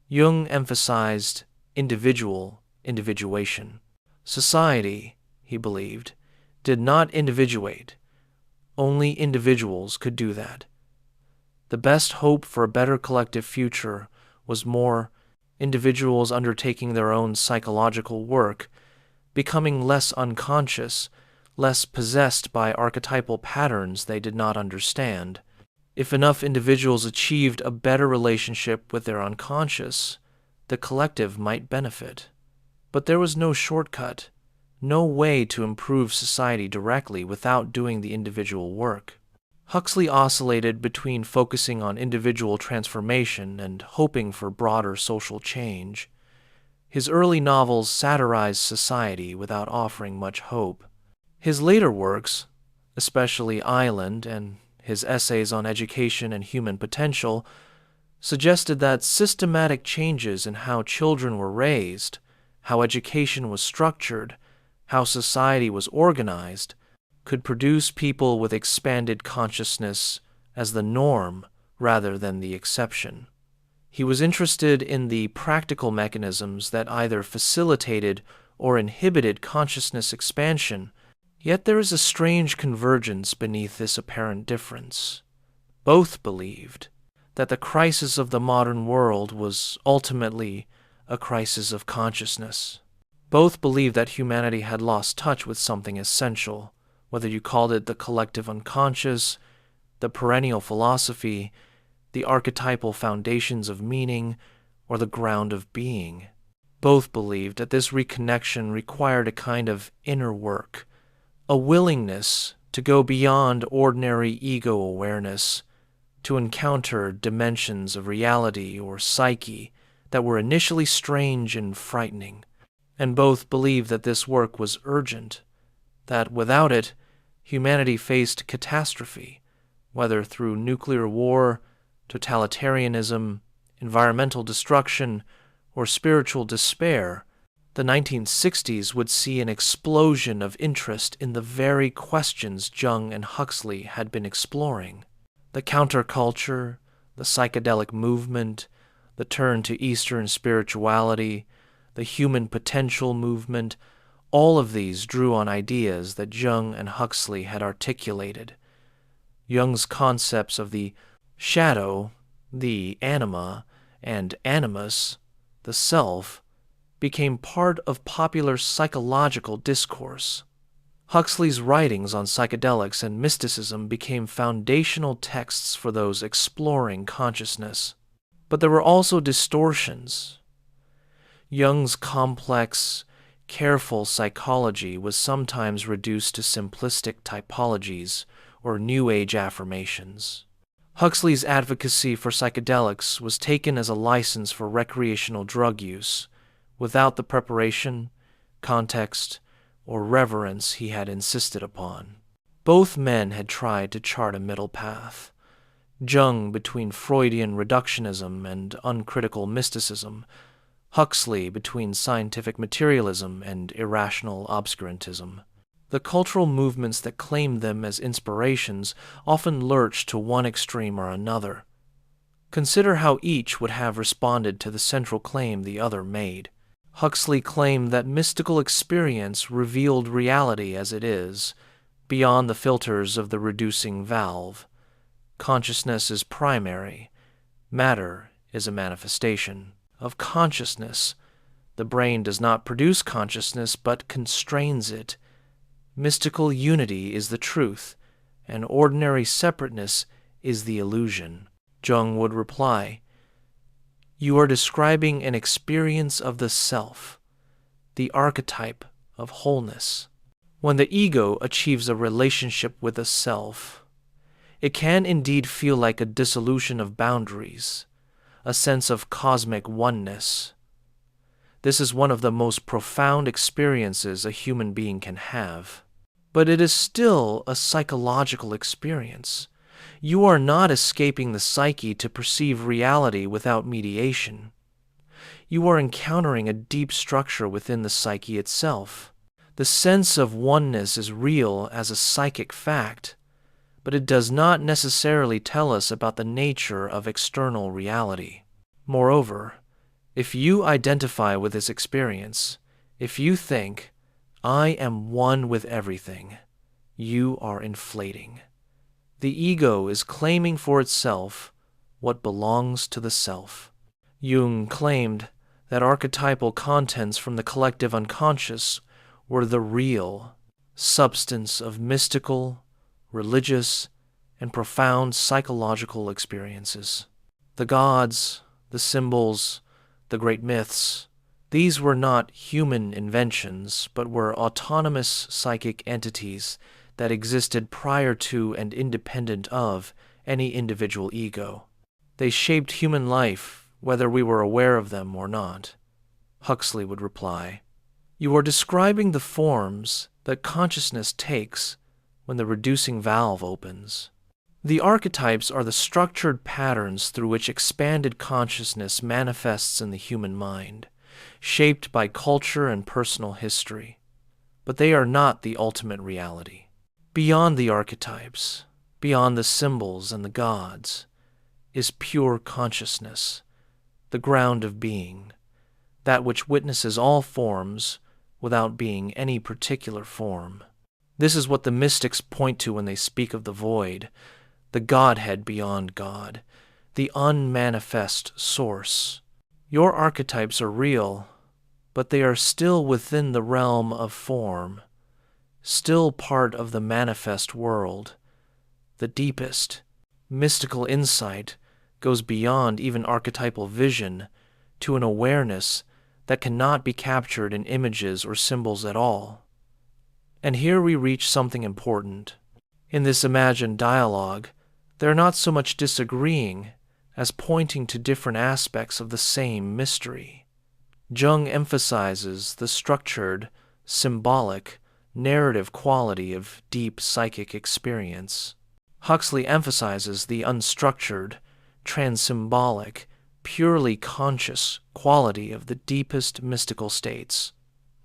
Jung emphasized individuation. Society, he believed, did not individuate. Only individuals could do that. The best hope for a better collective future was more individuals undertaking their own psychological work, becoming less unconscious, less possessed by archetypal patterns they did not understand. If enough individuals achieved a better relationship with their unconscious, the collective might benefit. But there was no shortcut, no way to improve society directly without doing the individual work. Huxley oscillated between focusing on individual transformation and hoping for broader social change. His early novels satirized society without offering much hope. His later works, especially Island and his essays on education and human potential, suggested that systematic changes in how children were raised, how education was structured, how society was organized, could produce people with expanded consciousness as the norm rather than the exception. He was interested in the practical mechanisms that either facilitated or inhibited consciousness expansion, yet there is a strange convergence beneath this apparent difference. Both believed that the crisis of the modern world was ultimately a crisis of consciousness. Both believed that humanity had lost touch with something essential, whether you called it the collective unconscious, the perennial philosophy, the archetypal foundations of meaning, or the ground of being. Both believed that this reconnection required a kind of inner work, a willingness to go beyond ordinary ego awareness, to encounter dimensions of reality or psyche that were initially strange and frightening, and both believed that this work was urgent, that without it, humanity faced catastrophe, whether through nuclear war, totalitarianism, environmental destruction, or spiritual despair. The 1960s would see an explosion of interest in the very questions Jung and Huxley had been exploring. The counterculture, the psychedelic movement, the turn to Eastern spirituality, the human potential movement, all of these drew on ideas that Jung and Huxley had articulated. Jung's concepts of the shadow, the anima, and animus, the self, became part of popular psychological discourse. Huxley's writings on psychedelics and mysticism became foundational texts for those exploring consciousness. But there were also distortions. Jung's complex, careful psychology was sometimes reduced to simplistic typologies or New Age affirmations. Huxley's advocacy for psychedelics was taken as a license for recreational drug use, without the preparation, context, or reverence he had insisted upon. Both men had tried to chart a middle path. Jung between Freudian reductionism and uncritical mysticism, Huxley between scientific materialism and irrational obscurantism. The cultural movements that claimed them as inspirations often lurched to one extreme or another. Consider how each would have responded to the central claim the other made. Huxley claimed that mystical experience revealed reality as it is, beyond the filters of the reducing valve. Consciousness is primary. Matter is a manifestation of consciousness. The brain does not produce consciousness, but constrains it. Mystical unity is the truth, and ordinary separateness is the illusion. Jung would reply, "You are describing an experience of the self, the archetype of wholeness. When the ego achieves a relationship with the self, it can indeed feel like a dissolution of boundaries, a sense of cosmic oneness. This is one of the most profound experiences a human being can have. But it is still a psychological experience. You are not escaping the psyche to perceive reality without mediation. You are encountering a deep structure within the psyche itself. The sense of oneness is real as a psychic fact, but it does not necessarily tell us about the nature of external reality. Moreover, if you identify with this experience, if you think, 'I am one with everything,' you are inflating. The ego is claiming for itself what belongs to the self." Jung claimed that archetypal contents from the collective unconscious were the real substance of mystical, religious, and profound psychological experiences. The gods, the symbols, the great myths, these were not human inventions, but were autonomous psychic entities that existed prior to and independent of any individual ego. They shaped human life, whether we were aware of them or not. Huxley would reply, "You are describing the forms that consciousness takes when the reducing valve opens. The archetypes are the structured patterns through which expanded consciousness manifests in the human mind, shaped by culture and personal history. But they are not the ultimate reality. Beyond the archetypes, beyond the symbols and the gods, is pure consciousness, the ground of being, that which witnesses all forms without being any particular form. This is what the mystics point to when they speak of the void, the Godhead beyond God, the unmanifest source. Your archetypes are real, but they are still within the realm of form, still part of the manifest world. The deepest, mystical insight goes beyond even archetypal vision to an awareness that cannot be captured in images or symbols at all." And here we reach something important. In this imagined dialogue, they are not so much disagreeing as pointing to different aspects of the same mystery. Jung emphasizes the structured, symbolic, narrative quality of deep psychic experience. Huxley emphasizes the unstructured, transsymbolic, purely conscious quality of the deepest mystical states.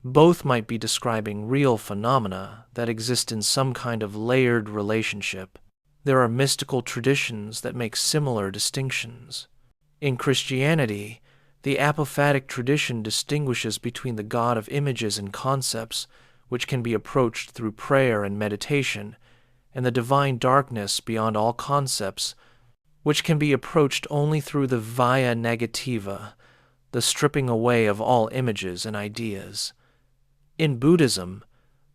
Both might be describing real phenomena that exist in some kind of layered relationship. There are mystical traditions that make similar distinctions. In Christianity, the apophatic tradition distinguishes between the God of images and concepts, which can be approached through prayer and meditation, and the divine darkness beyond all concepts, which can be approached only through the via negativa, the stripping away of all images and ideas. In Buddhism,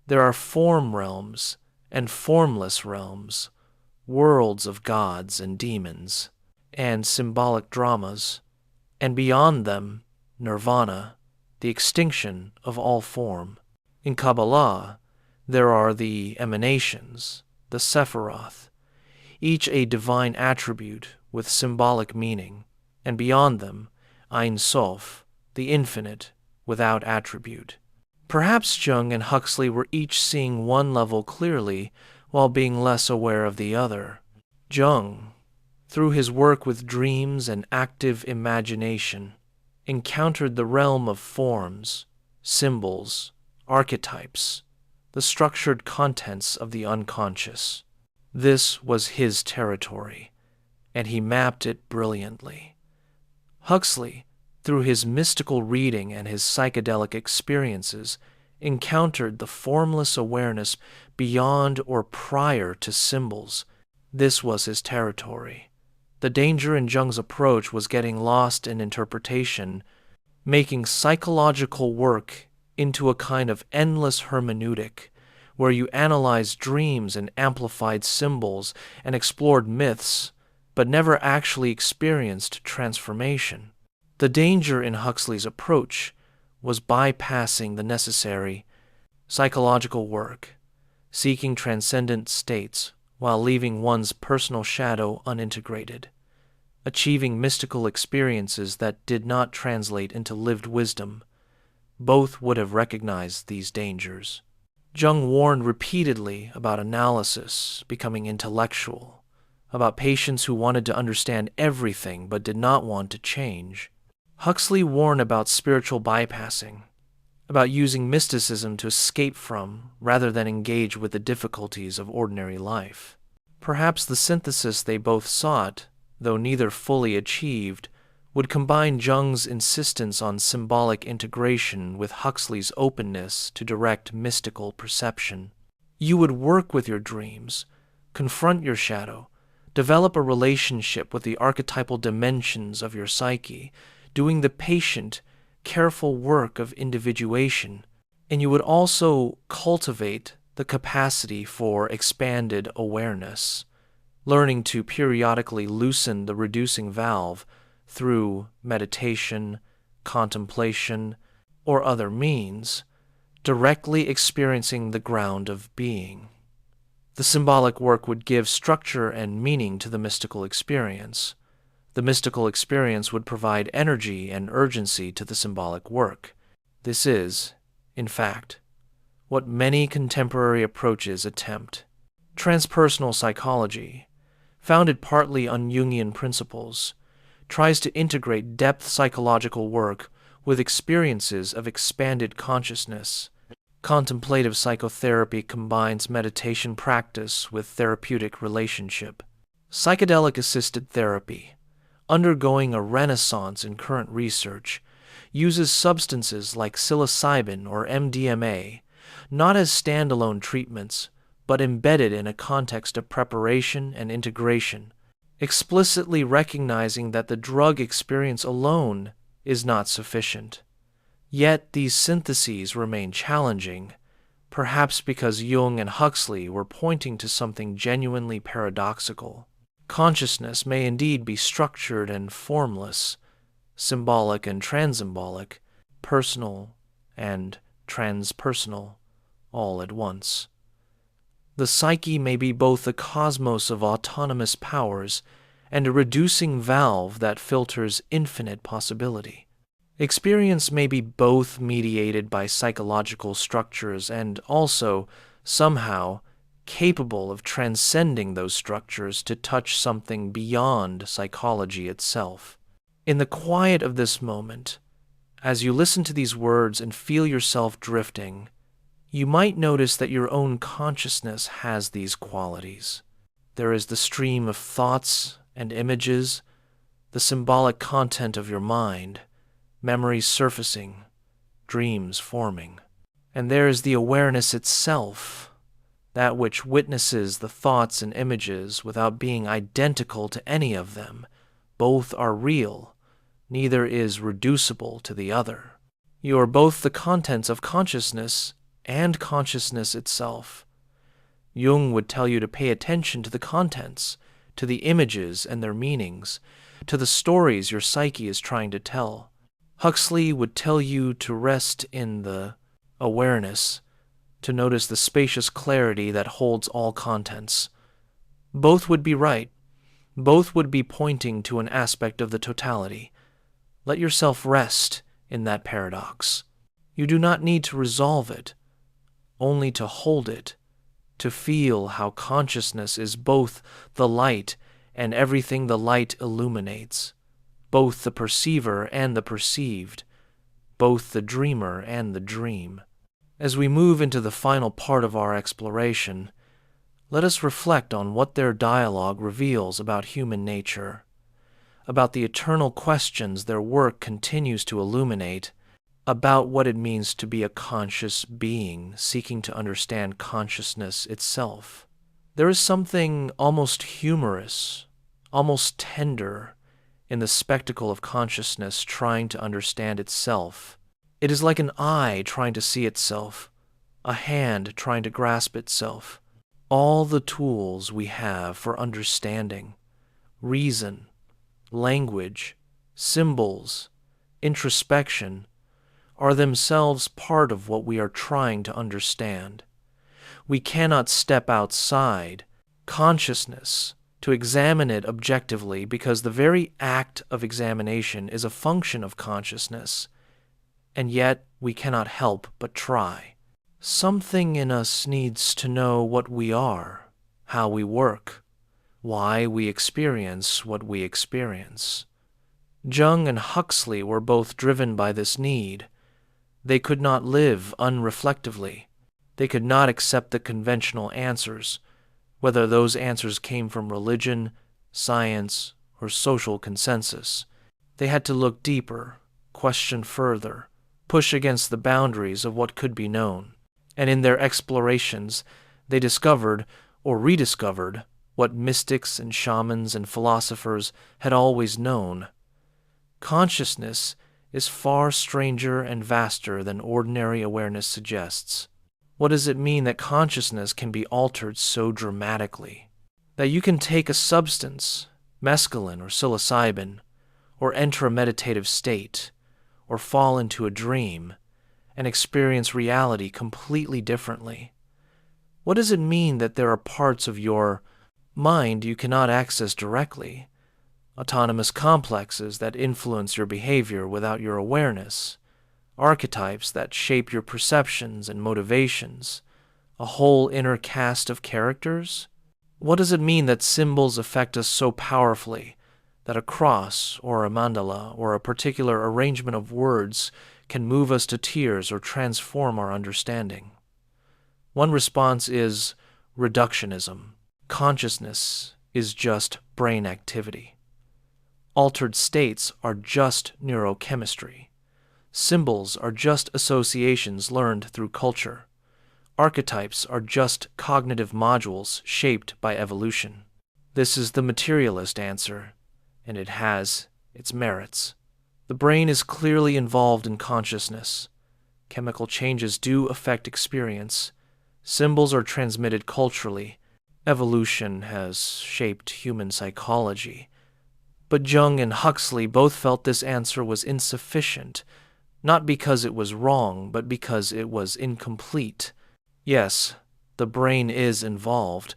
there are form realms and formless realms, worlds of gods and demons, and symbolic dramas, and beyond them, nirvana, the extinction of all form. In Kabbalah, there are the emanations, the Sephiroth, each a divine attribute with symbolic meaning, and beyond them, Ein Sof, the infinite, without attribute. Perhaps Jung and Huxley were each seeing one level clearly while being less aware of the other. Jung, through his work with dreams and active imagination, encountered the realm of forms, symbols, archetypes, the structured contents of the unconscious. This was his territory, and he mapped it brilliantly. Huxley, through his mystical reading and his psychedelic experiences, encountered the formless awareness beyond or prior to symbols. This was his territory. The danger in Jung's approach was getting lost in interpretation, making psychological work into a kind of endless hermeneutic, where you analyzed dreams and amplified symbols and explored myths, but never actually experienced transformation. The danger in Huxley's approach was bypassing the necessary psychological work, seeking transcendent states while leaving one's personal shadow unintegrated, achieving mystical experiences that did not translate into lived wisdom. Both would have recognized these dangers. Jung warned repeatedly about analysis becoming intellectual, about patients who wanted to understand everything but did not want to change. Huxley warned about spiritual bypassing, about using mysticism to escape from rather than engage with the difficulties of ordinary life. Perhaps the synthesis they both sought, though neither fully achieved, would combine Jung's insistence on symbolic integration with Huxley's openness to direct mystical perception. You would work with your dreams, confront your shadow, develop a relationship with the archetypal dimensions of your psyche, doing the patient, careful work of individuation, and you would also cultivate the capacity for expanded awareness, learning to periodically loosen the reducing valve through meditation, contemplation, or other means, directly experiencing the ground of being. The symbolic work would give structure and meaning to the mystical experience. The mystical experience would provide energy and urgency to the symbolic work. This is, in fact, what many contemporary approaches attempt. Transpersonal psychology, founded partly on Jungian principles, tries to integrate depth psychological work with experiences of expanded consciousness. Contemplative psychotherapy combines meditation practice with therapeutic relationship. Psychedelic-assisted therapy, undergoing a renaissance in current research, uses substances like psilocybin or MDMA, not as standalone treatments, but embedded in a context of preparation and integration, explicitly recognizing that the drug experience alone is not sufficient. Yet these syntheses remain challenging, perhaps because Jung and Huxley were pointing to something genuinely paradoxical. Consciousness may indeed be structured and formless, symbolic and transsymbolic, personal and transpersonal, all at once. The psyche may be both a cosmos of autonomous powers and a reducing valve that filters infinite possibility. Experience may be both mediated by psychological structures and also, somehow, capable of transcending those structures to touch something beyond psychology itself. In the quiet of this moment, as you listen to these words and feel yourself drifting, you might notice that your own consciousness has these qualities. There is the stream of thoughts and images, the symbolic content of your mind, memories surfacing, dreams forming. And there is the awareness itself, that which witnesses the thoughts and images without being identical to any of them. Both are real, neither is reducible to the other. You are both the contents of consciousness and consciousness itself. Jung would tell you to pay attention to the contents, to the images and their meanings, to the stories your psyche is trying to tell. Huxley would tell you to rest in the awareness, to notice the spacious clarity that holds all contents. Both would be right. Both would be pointing to an aspect of the totality. Let yourself rest in that paradox. You do not need to resolve it, only to hold it, to feel how consciousness is both the light and everything the light illuminates, both the perceiver and the perceived, both the dreamer and the dream. As we move into the final part of our exploration, let us reflect on what their dialogue reveals about human nature, about the eternal questions their work continues to illuminate, about what it means to be a conscious being seeking to understand consciousness itself. There is something almost humorous, almost tender, in the spectacle of consciousness trying to understand itself. It is like an eye trying to see itself, a hand trying to grasp itself. All the tools we have for understanding, reason, language, symbols, introspection, are themselves part of what we are trying to understand. We cannot step outside consciousness to examine it objectively because the very act of examination is a function of consciousness, and yet we cannot help but try. Something in us needs to know what we are, how we work, why we experience what we experience. Jung and Huxley were both driven by this need. They could not live unreflectively. They could not accept the conventional answers, whether those answers came from religion, science, or social consensus. They had to look deeper, question further, push against the boundaries of what could be known. And in their explorations, they discovered or rediscovered what mystics and shamans and philosophers had always known. Consciousness is far stranger and vaster than ordinary awareness suggests. What does it mean that consciousness can be altered so dramatically? That you can take a substance, mescaline or psilocybin, or enter a meditative state, or fall into a dream, and experience reality completely differently? What does it mean that there are parts of your mind you cannot access directly? Autonomous complexes that influence your behavior without your awareness, archetypes that shape your perceptions and motivations, a whole inner cast of characters? What does it mean that symbols affect us so powerfully that a cross or a mandala or a particular arrangement of words can move us to tears or transform our understanding? One response is reductionism. Consciousness is just brain activity. Altered states are just neurochemistry. Symbols are just associations learned through culture. Archetypes are just cognitive modules shaped by evolution. This is the materialist answer, and it has its merits. The brain is clearly involved in consciousness. Chemical changes do affect experience. Symbols are transmitted culturally. Evolution has shaped human psychology. But Jung and Huxley both felt this answer was insufficient, not because it was wrong, but because it was incomplete. Yes, the brain is involved,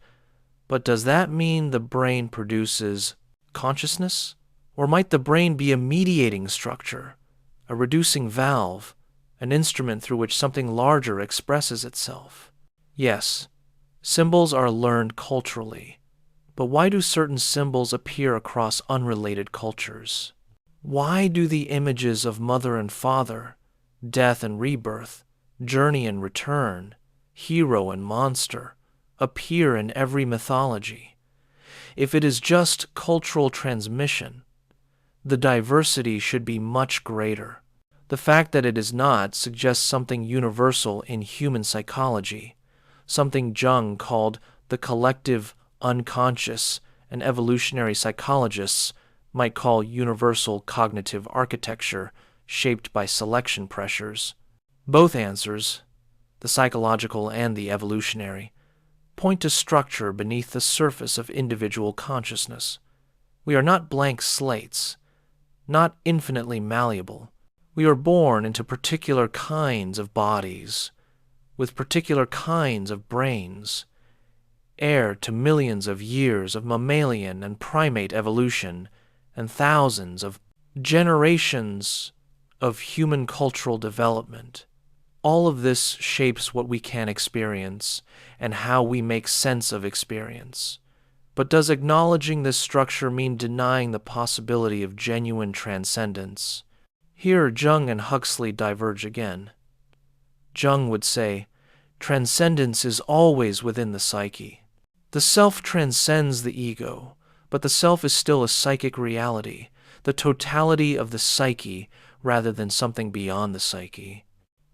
but does that mean the brain produces consciousness? Or might the brain be a mediating structure, a reducing valve, an instrument through which something larger expresses itself? Yes, symbols are learned culturally, but why do certain symbols appear across unrelated cultures? Why do the images of mother and father, death and rebirth, journey and return, hero and monster, appear in every mythology? If it is just cultural transmission, the diversity should be much greater. The fact that it is not suggests something universal in human psychology, something Jung called the collective unconscious and evolutionary psychologists might call universal cognitive architecture shaped by selection pressures. Both answers, the psychological and the evolutionary, point to structure beneath the surface of individual consciousness. We are not blank slates, not infinitely malleable. We are born into particular kinds of bodies, with particular kinds of brains, heir to millions of years of mammalian and primate evolution and thousands of generations of human cultural development. All of this shapes what we can experience and how we make sense of experience. But does acknowledging this structure mean denying the possibility of genuine transcendence? Here, Jung and Huxley diverge again. Jung would say, transcendence is always within the psyche. The self transcends the ego, but the self is still a psychic reality, the totality of the psyche rather than something beyond the psyche.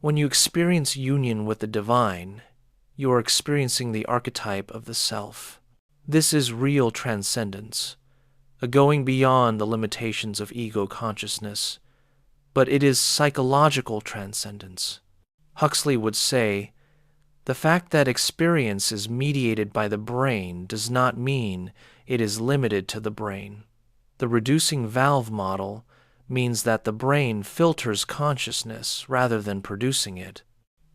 When you experience union with the divine, you are experiencing the archetype of the self. This is real transcendence, a going beyond the limitations of ego consciousness, but it is psychological transcendence. Huxley would say, the fact that experience is mediated by the brain does not mean it is limited to the brain. The reducing valve model means that the brain filters consciousness rather than producing it.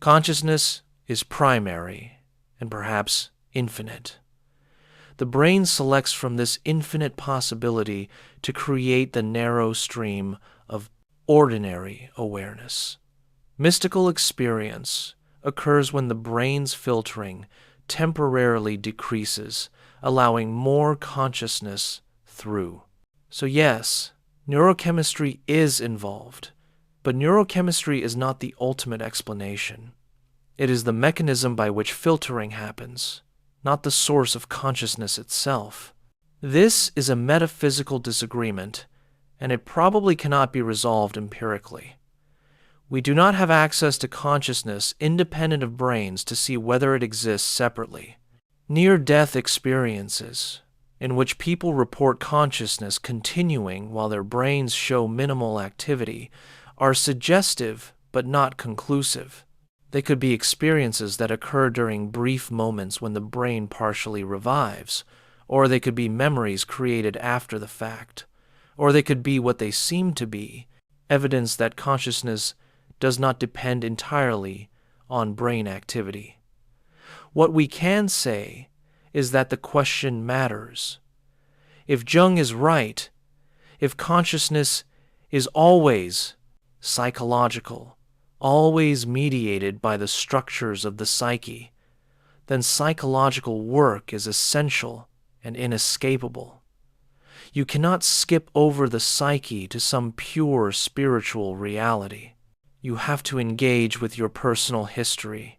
Consciousness is primary and perhaps infinite. The brain selects from this infinite possibility to create the narrow stream of ordinary awareness. Mystical experience occurs when the brain's filtering temporarily decreases, allowing more consciousness through. So yes, neurochemistry is involved, but neurochemistry is not the ultimate explanation. It is the mechanism by which filtering happens, not the source of consciousness itself. This is a metaphysical disagreement, and it probably cannot be resolved empirically. We do not have access to consciousness independent of brains to see whether it exists separately. Near-death experiences, in which people report consciousness continuing while their brains show minimal activity, are suggestive but not conclusive. They could be experiences that occur during brief moments when the brain partially revives, or they could be memories created after the fact, or they could be what they seem to be, evidence that consciousness does not depend entirely on brain activity. What we can say is that the question matters. If Jung is right, if consciousness is always psychological, always mediated by the structures of the psyche, then psychological work is essential and inescapable. You cannot skip over the psyche to some pure spiritual reality. You have to engage with your personal history,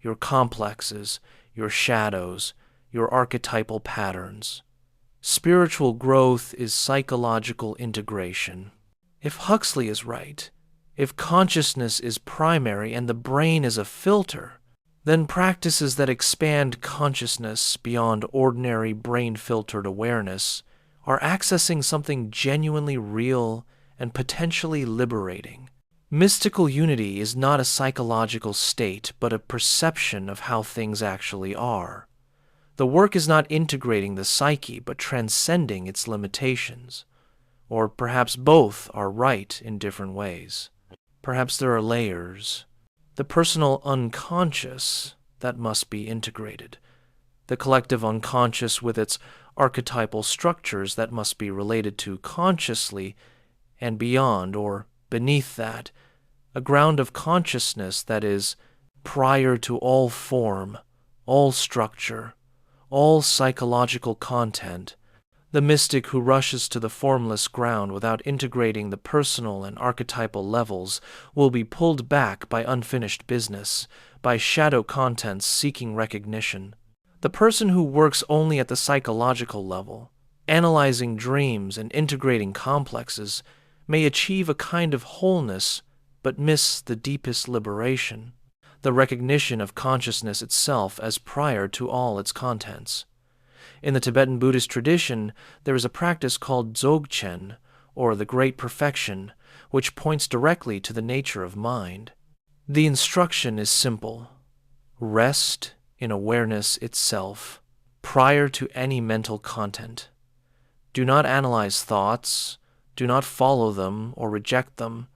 your complexes, your shadows, your archetypal patterns. Spiritual growth is psychological integration. If Huxley is right, if consciousness is primary and the brain is a filter, then practices that expand consciousness beyond ordinary brain-filtered awareness are accessing something genuinely real and potentially liberating. Mystical unity is not a psychological state, but a perception of how things actually are. The work is not integrating the psyche, but transcending its limitations. Or perhaps both are right in different ways. Perhaps there are layers. The personal unconscious that must be integrated. The collective unconscious with its archetypal structures that must be related to consciously, and beyond or beneath that, a ground of consciousness that is prior to all form, all structure, all psychological content. The mystic who rushes to the formless ground without integrating the personal and archetypal levels will be pulled back by unfinished business, by shadow contents seeking recognition. The person who works only at the psychological level, analyzing dreams and integrating complexes, may achieve a kind of wholeness but miss the deepest liberation, the recognition of consciousness itself as prior to all its contents. In the Tibetan Buddhist tradition, there is a practice called Dzogchen, or the Great Perfection, which points directly to the nature of mind. The instruction is simple: rest in awareness itself, prior to any mental content. Do not analyze thoughts, do not follow them or reject them.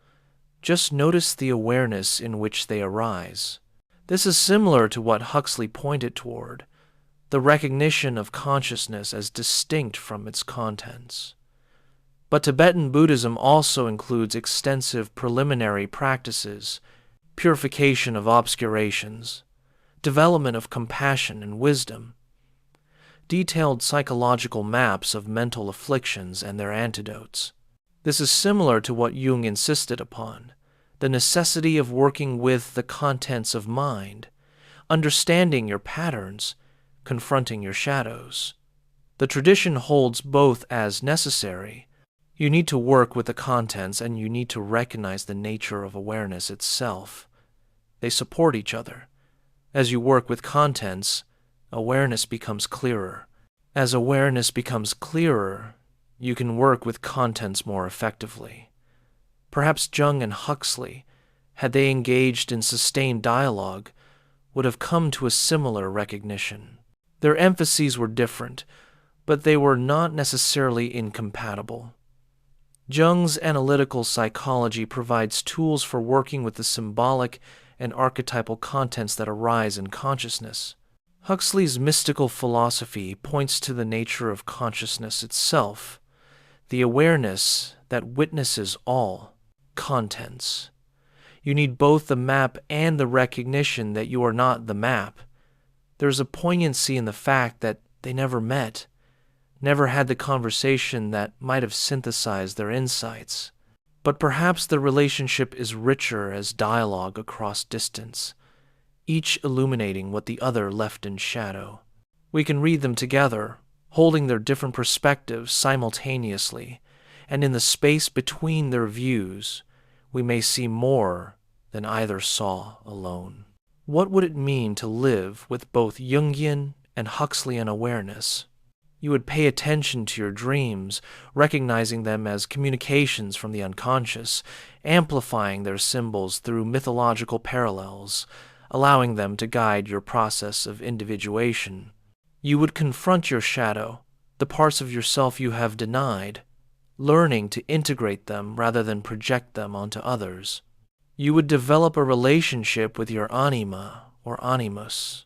Just notice the awareness in which they arise. This is similar to what Huxley pointed toward, the recognition of consciousness as distinct from its contents. But Tibetan Buddhism also includes extensive preliminary practices, purification of obscurations, development of compassion and wisdom, detailed psychological maps of mental afflictions and their antidotes. This is similar to what Jung insisted upon, the necessity of working with the contents of mind, understanding your patterns, confronting your shadows. The tradition holds both as necessary. You need to work with the contents and you need to recognize the nature of awareness itself. They support each other. As you work with contents, awareness becomes clearer. As awareness becomes clearer, you can work with contents more effectively. Perhaps Jung and Huxley, had they engaged in sustained dialogue, would have come to a similar recognition. Their emphases were different, but they were not necessarily incompatible. Jung's analytical psychology provides tools for working with the symbolic and archetypal contents that arise in consciousness. Huxley's mystical philosophy points to the nature of consciousness itself, the awareness that witnesses all contents. You need both the map and the recognition that you are not the map. There's a poignancy in the fact that they never met, never had the conversation that might have synthesized their insights. But perhaps the relationship is richer as dialogue across distance, each illuminating what the other left in shadow. We can read them together, holding their different perspectives simultaneously, and in the space between their views, we may see more than either saw alone. What would it mean to live with both Jungian and Huxleyan awareness? You would pay attention to your dreams, recognizing them as communications from the unconscious, amplifying their symbols through mythological parallels, allowing them to guide your process of individuation. You would confront your shadow, the parts of yourself you have denied, learning to integrate them rather than project them onto others. You would develop a relationship with your anima or animus,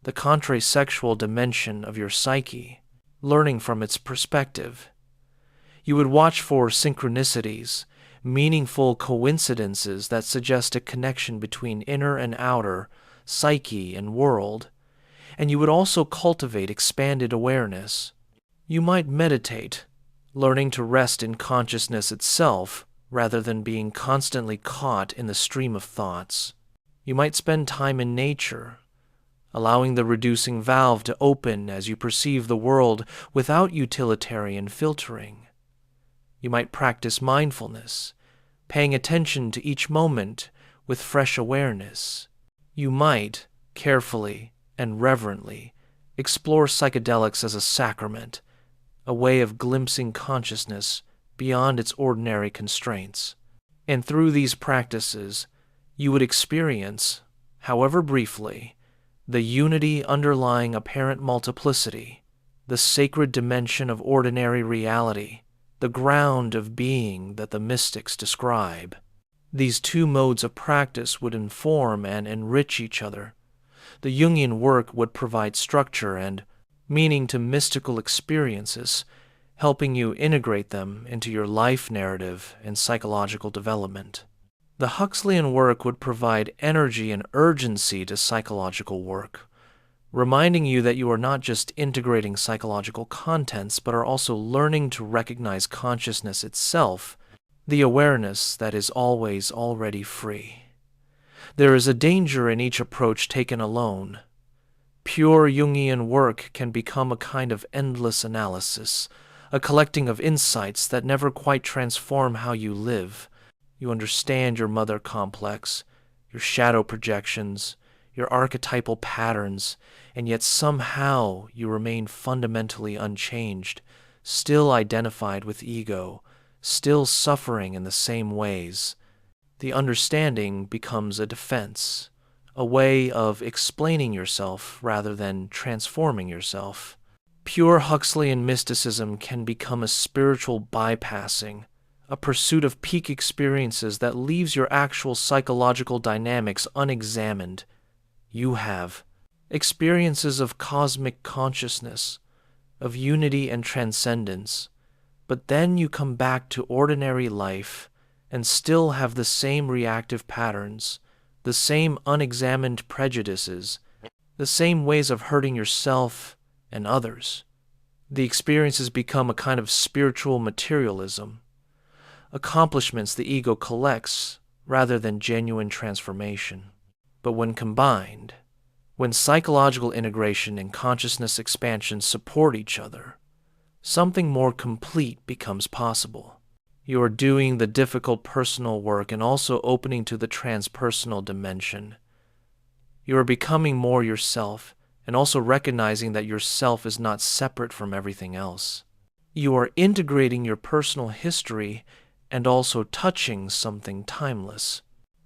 the contrasexual dimension of your psyche, learning from its perspective. You would watch for synchronicities, meaningful coincidences that suggest a connection between inner and outer, psyche and world, and you would also cultivate expanded awareness. You might meditate, learning to rest in consciousness itself rather than being constantly caught in the stream of thoughts. You might spend time in nature, allowing the reducing valve to open as you perceive the world without utilitarian filtering. You might practice mindfulness, paying attention to each moment with fresh awareness. You might, carefully and reverently, explore psychedelics as a sacrament, a way of glimpsing consciousness beyond its ordinary constraints. And through these practices, you would experience, however briefly, the unity underlying apparent multiplicity, the sacred dimension of ordinary reality, the ground of being that the mystics describe. These two modes of practice would inform and enrich each other, The Jungian work would provide structure and meaning to mystical experiences, helping you integrate them into your life narrative and psychological development. The Huxleyan work would provide energy and urgency to psychological work, reminding you that you are not just integrating psychological contents, but are also learning to recognize consciousness itself, the awareness that is always already free. There is a danger in each approach taken alone. Pure Jungian work can become a kind of endless analysis, a collecting of insights that never quite transform how you live. You understand your mother complex, your shadow projections, your archetypal patterns, and yet somehow you remain fundamentally unchanged, still identified with ego, still suffering in the same ways. The understanding becomes a defense, a way of explaining yourself rather than transforming yourself. Pure Huxleyan mysticism can become a spiritual bypassing, a pursuit of peak experiences that leaves your actual psychological dynamics unexamined. You have experiences of cosmic consciousness, of unity and transcendence, but then you come back to ordinary life and still have the same reactive patterns, the same unexamined prejudices, the same ways of hurting yourself and others. The experiences become a kind of spiritual materialism, accomplishments the ego collects rather than genuine transformation. But when combined, when psychological integration and consciousness expansion support each other, something more complete becomes possible. You are doing the difficult personal work and also opening to the transpersonal dimension. You are becoming more yourself and also recognizing that yourself is not separate from everything else. You are integrating your personal history and also touching something timeless.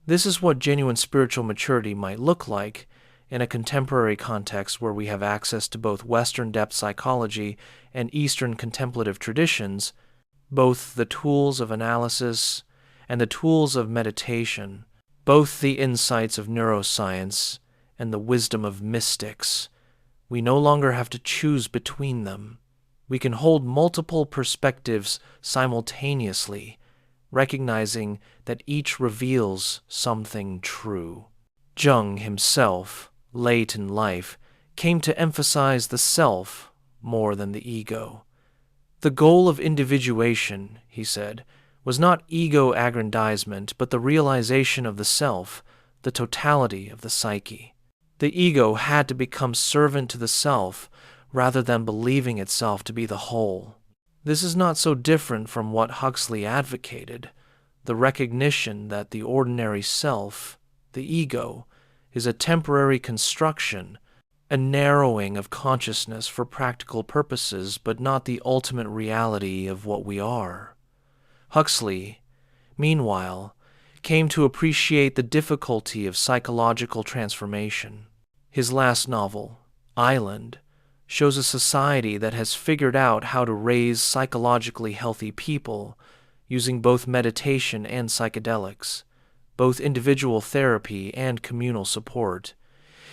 This is what genuine spiritual maturity might look like in a contemporary context where we have access to both Western depth psychology and Eastern contemplative traditions, both the tools of analysis and the tools of meditation, both the insights of neuroscience and the wisdom of mystics. We no longer have to choose between them. We can hold multiple perspectives simultaneously, recognizing that each reveals something true. Jung himself, late in life, came to emphasize the self more than the ego. The goal of individuation, he said, was not ego aggrandizement, but the realization of the self, the totality of the psyche. The ego had to become servant to the self rather than believing itself to be the whole. This is not so different from what Huxley advocated, the recognition that the ordinary self, the ego, is a temporary construction, a narrowing of consciousness for practical purposes, but not the ultimate reality of what we are. Huxley, meanwhile, came to appreciate the difficulty of psychological transformation. His last novel, Island, shows a society that has figured out how to raise psychologically healthy people using both meditation and psychedelics, both individual therapy and communal support.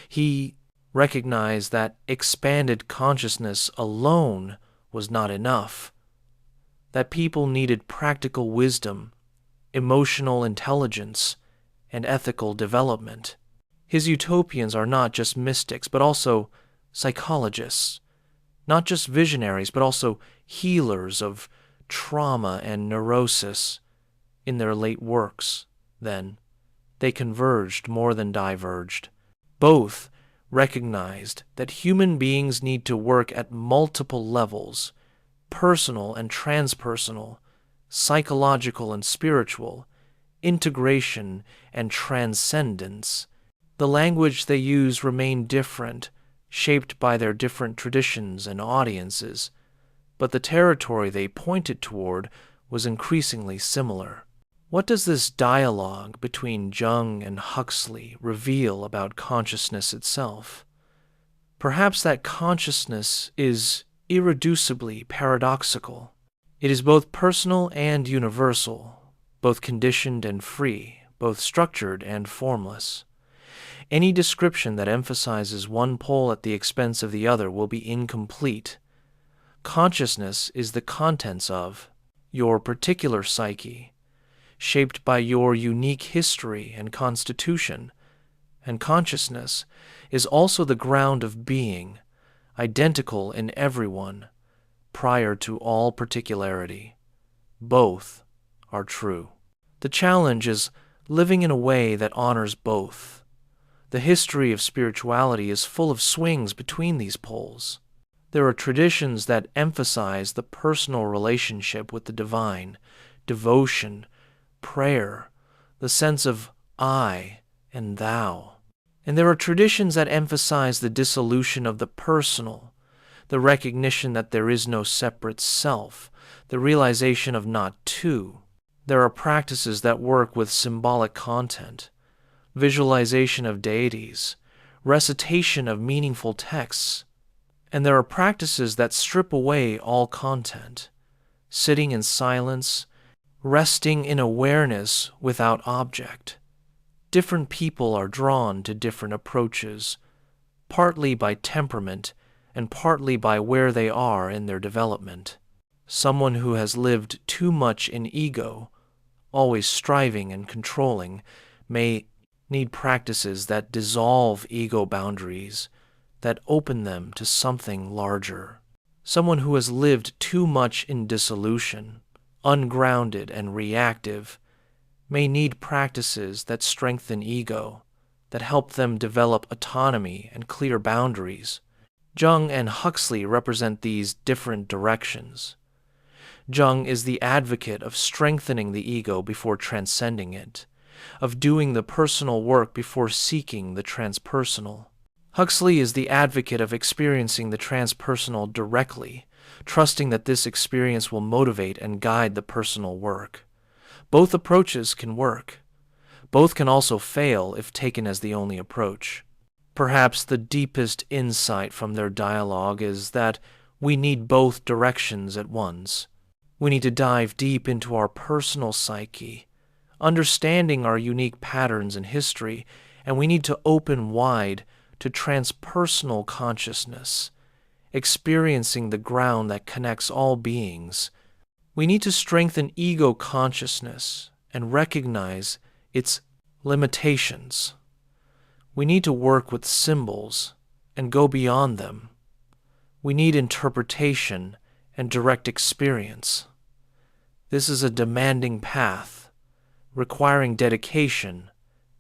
He recognized that expanded consciousness alone was not enough, that people needed practical wisdom, emotional intelligence, and ethical development. His utopians are not just mystics, but also psychologists, not just visionaries, but also healers of trauma and neurosis. In their late works, then, they converged more than diverged. Both recognized that human beings need to work at multiple levels, personal and transpersonal, psychological and spiritual, integration and transcendence. The language they use remained different, shaped by their different traditions and audiences, but the territory they pointed toward was increasingly similar. What does this dialogue between Jung and Huxley reveal about consciousness itself? Perhaps that consciousness is irreducibly paradoxical. It is both personal and universal, both conditioned and free, both structured and formless. Any description that emphasizes one pole at the expense of the other will be incomplete. Consciousness is the contents of your particular psyche, shaped by your unique history and constitution, and consciousness is also the ground of being, identical in everyone, prior to all particularity. Both are true. The challenge is living in a way that honors both. The history of spirituality is full of swings between these poles. There are traditions that emphasize the personal relationship with the divine, devotion, prayer, the sense of I and thou. And there are traditions that emphasize the dissolution of the personal, the recognition that there is no separate self, the realization of not two. There are practices that work with symbolic content, visualization of deities, recitation of meaningful texts, and there are practices that strip away all content, sitting in silence, resting in awareness without object. Different people are drawn to different approaches, partly by temperament and partly by where they are in their development. Someone who has lived too much in ego, always striving and controlling, may need practices that dissolve ego boundaries, that open them to something larger. Someone who has lived too much in dissolution, ungrounded and reactive, may need practices that strengthen ego, that help them develop autonomy and clear boundaries. Jung and Huxley represent these different directions. Jung is the advocate of strengthening the ego before transcending it, of doing the personal work before seeking the transpersonal. Huxley is the advocate of experiencing the transpersonal directly, trusting that this experience will motivate and guide the personal work. Both approaches can work. Both can also fail if taken as the only approach. Perhaps the deepest insight from their dialogue is that we need both directions at once. We need to dive deep into our personal psyche, understanding our unique patterns and history, and we need to open wide to transpersonal consciousness, experiencing the ground that connects all beings. We need to strengthen ego consciousness and recognize its limitations. We need to work with symbols and go beyond them. We need interpretation and direct experience. This is a demanding path, requiring dedication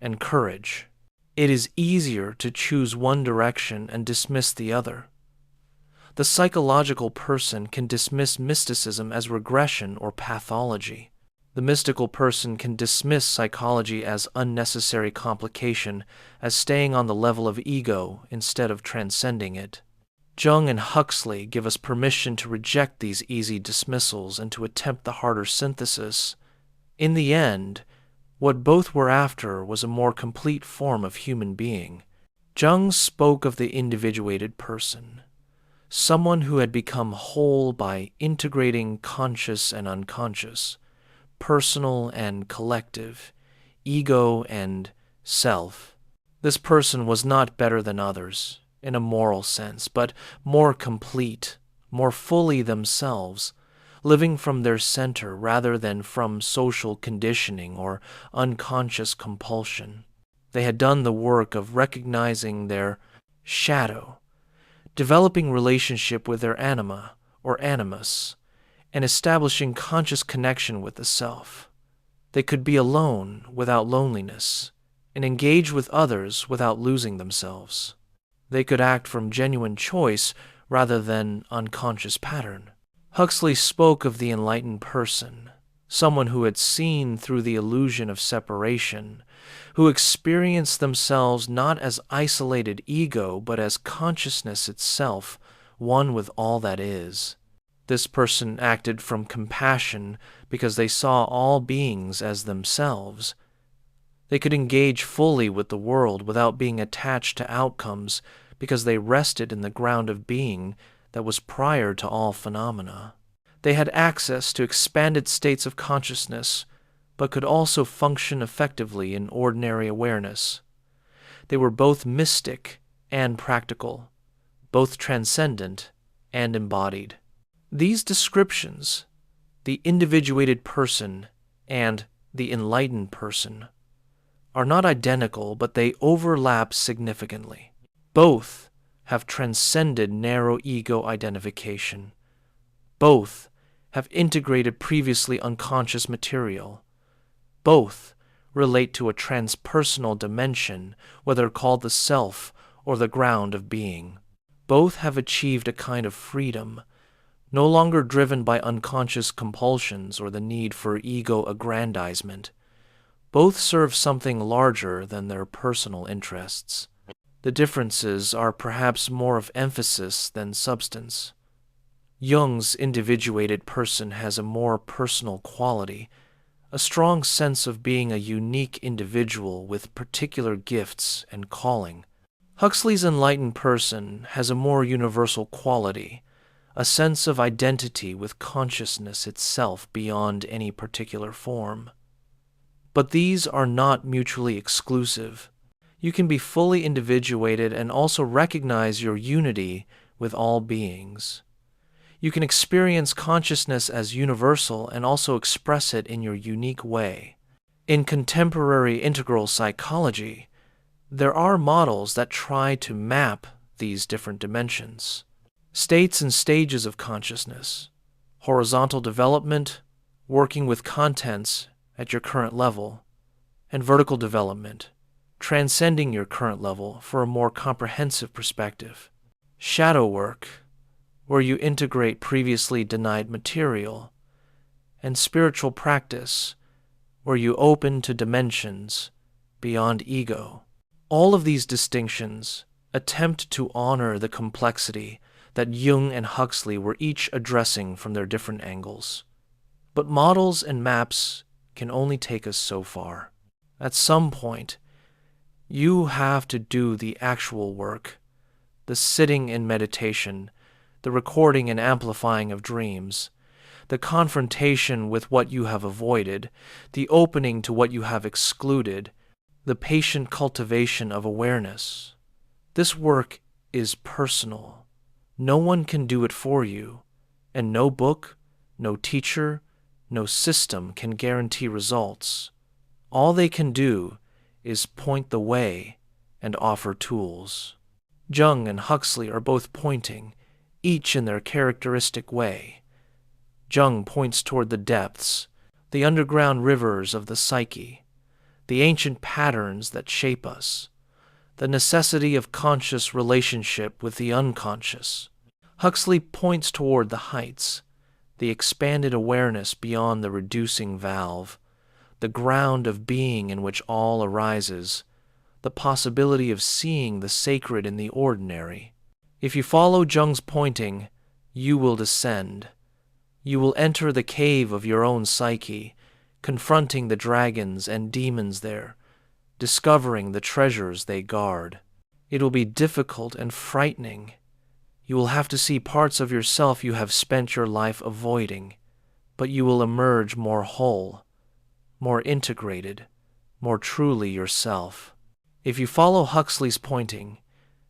and courage. It is easier to choose one direction and dismiss the other. The psychological person can dismiss mysticism as regression or pathology. The mystical person can dismiss psychology as unnecessary complication, as staying on the level of ego instead of transcending it. Jung and Huxley give us permission to reject these easy dismissals and to attempt the harder synthesis. In the end, what both were after was a more complete form of human being. Jung spoke of the individuated person, someone who had become whole by integrating conscious and unconscious, personal and collective, ego and self. This person was not better than others in a moral sense, but more complete, more fully themselves, living from their center rather than from social conditioning or unconscious compulsion. They had done the work of recognizing their shadow, developing relationship with their anima or animus, and establishing conscious connection with the self. They could be alone without loneliness and engage with others without losing themselves. They could act from genuine choice rather than unconscious pattern. Huxley spoke of the enlightened person, someone who had seen through the illusion of separation, who experienced themselves not as isolated ego, but as consciousness itself, one with all that is. This person acted from compassion because they saw all beings as themselves. They could engage fully with the world without being attached to outcomes because they rested in the ground of being that was prior to all phenomena. They had access to expanded states of consciousness, but could also function effectively in ordinary awareness. They were both mystic and practical, both transcendent and embodied. These descriptions, the individuated person and the enlightened person, are not identical, but they overlap significantly. Both have transcended narrow ego identification. Both have integrated previously unconscious material. Both relate to a transpersonal dimension, whether called the self or the ground of being. Both have achieved a kind of freedom, no longer driven by unconscious compulsions or the need for ego aggrandizement. Both serve something larger than their personal interests. The differences are perhaps more of emphasis than substance. Jung's individuated person has a more personal quality, a strong sense of being a unique individual with particular gifts and calling. Huxley's enlightened person has a more universal quality, a sense of identity with consciousness itself beyond any particular form. But these are not mutually exclusive. You can be fully individuated and also recognize your unity with all beings. You can experience consciousness as universal and also express it in your unique way. In contemporary integral psychology, there are models that try to map these different dimensions. States and stages of consciousness, horizontal development, working with contents at your current level, and vertical development, transcending your current level for a more comprehensive perspective. Shadow work, where you integrate previously denied material, and spiritual practice, where you open to dimensions beyond ego. All of these distinctions attempt to honor the complexity that Jung and Huxley were each addressing from their different angles. But models and maps can only take us so far. At some point, you have to do the actual work, the sitting in meditation, the recording and amplifying of dreams, the confrontation with what you have avoided, the opening to what you have excluded, the patient cultivation of awareness. This work is personal. No one can do it for you, and no book, no teacher, no system can guarantee results. All they can do is point the way and offer tools. Jung and Huxley are both pointing, each in their characteristic way. Jung points toward the depths, the underground rivers of the psyche, the ancient patterns that shape us, the necessity of conscious relationship with the unconscious. Huxley points toward the heights, the expanded awareness beyond the reducing valve, the ground of being in which all arises, the possibility of seeing the sacred in the ordinary. If you follow Jung's pointing, you will descend. You will enter the cave of your own psyche, confronting the dragons and demons there, discovering the treasures they guard. It will be difficult and frightening. You will have to see parts of yourself you have spent your life avoiding, but you will emerge more whole, more integrated, more truly yourself. If you follow Huxley's pointing,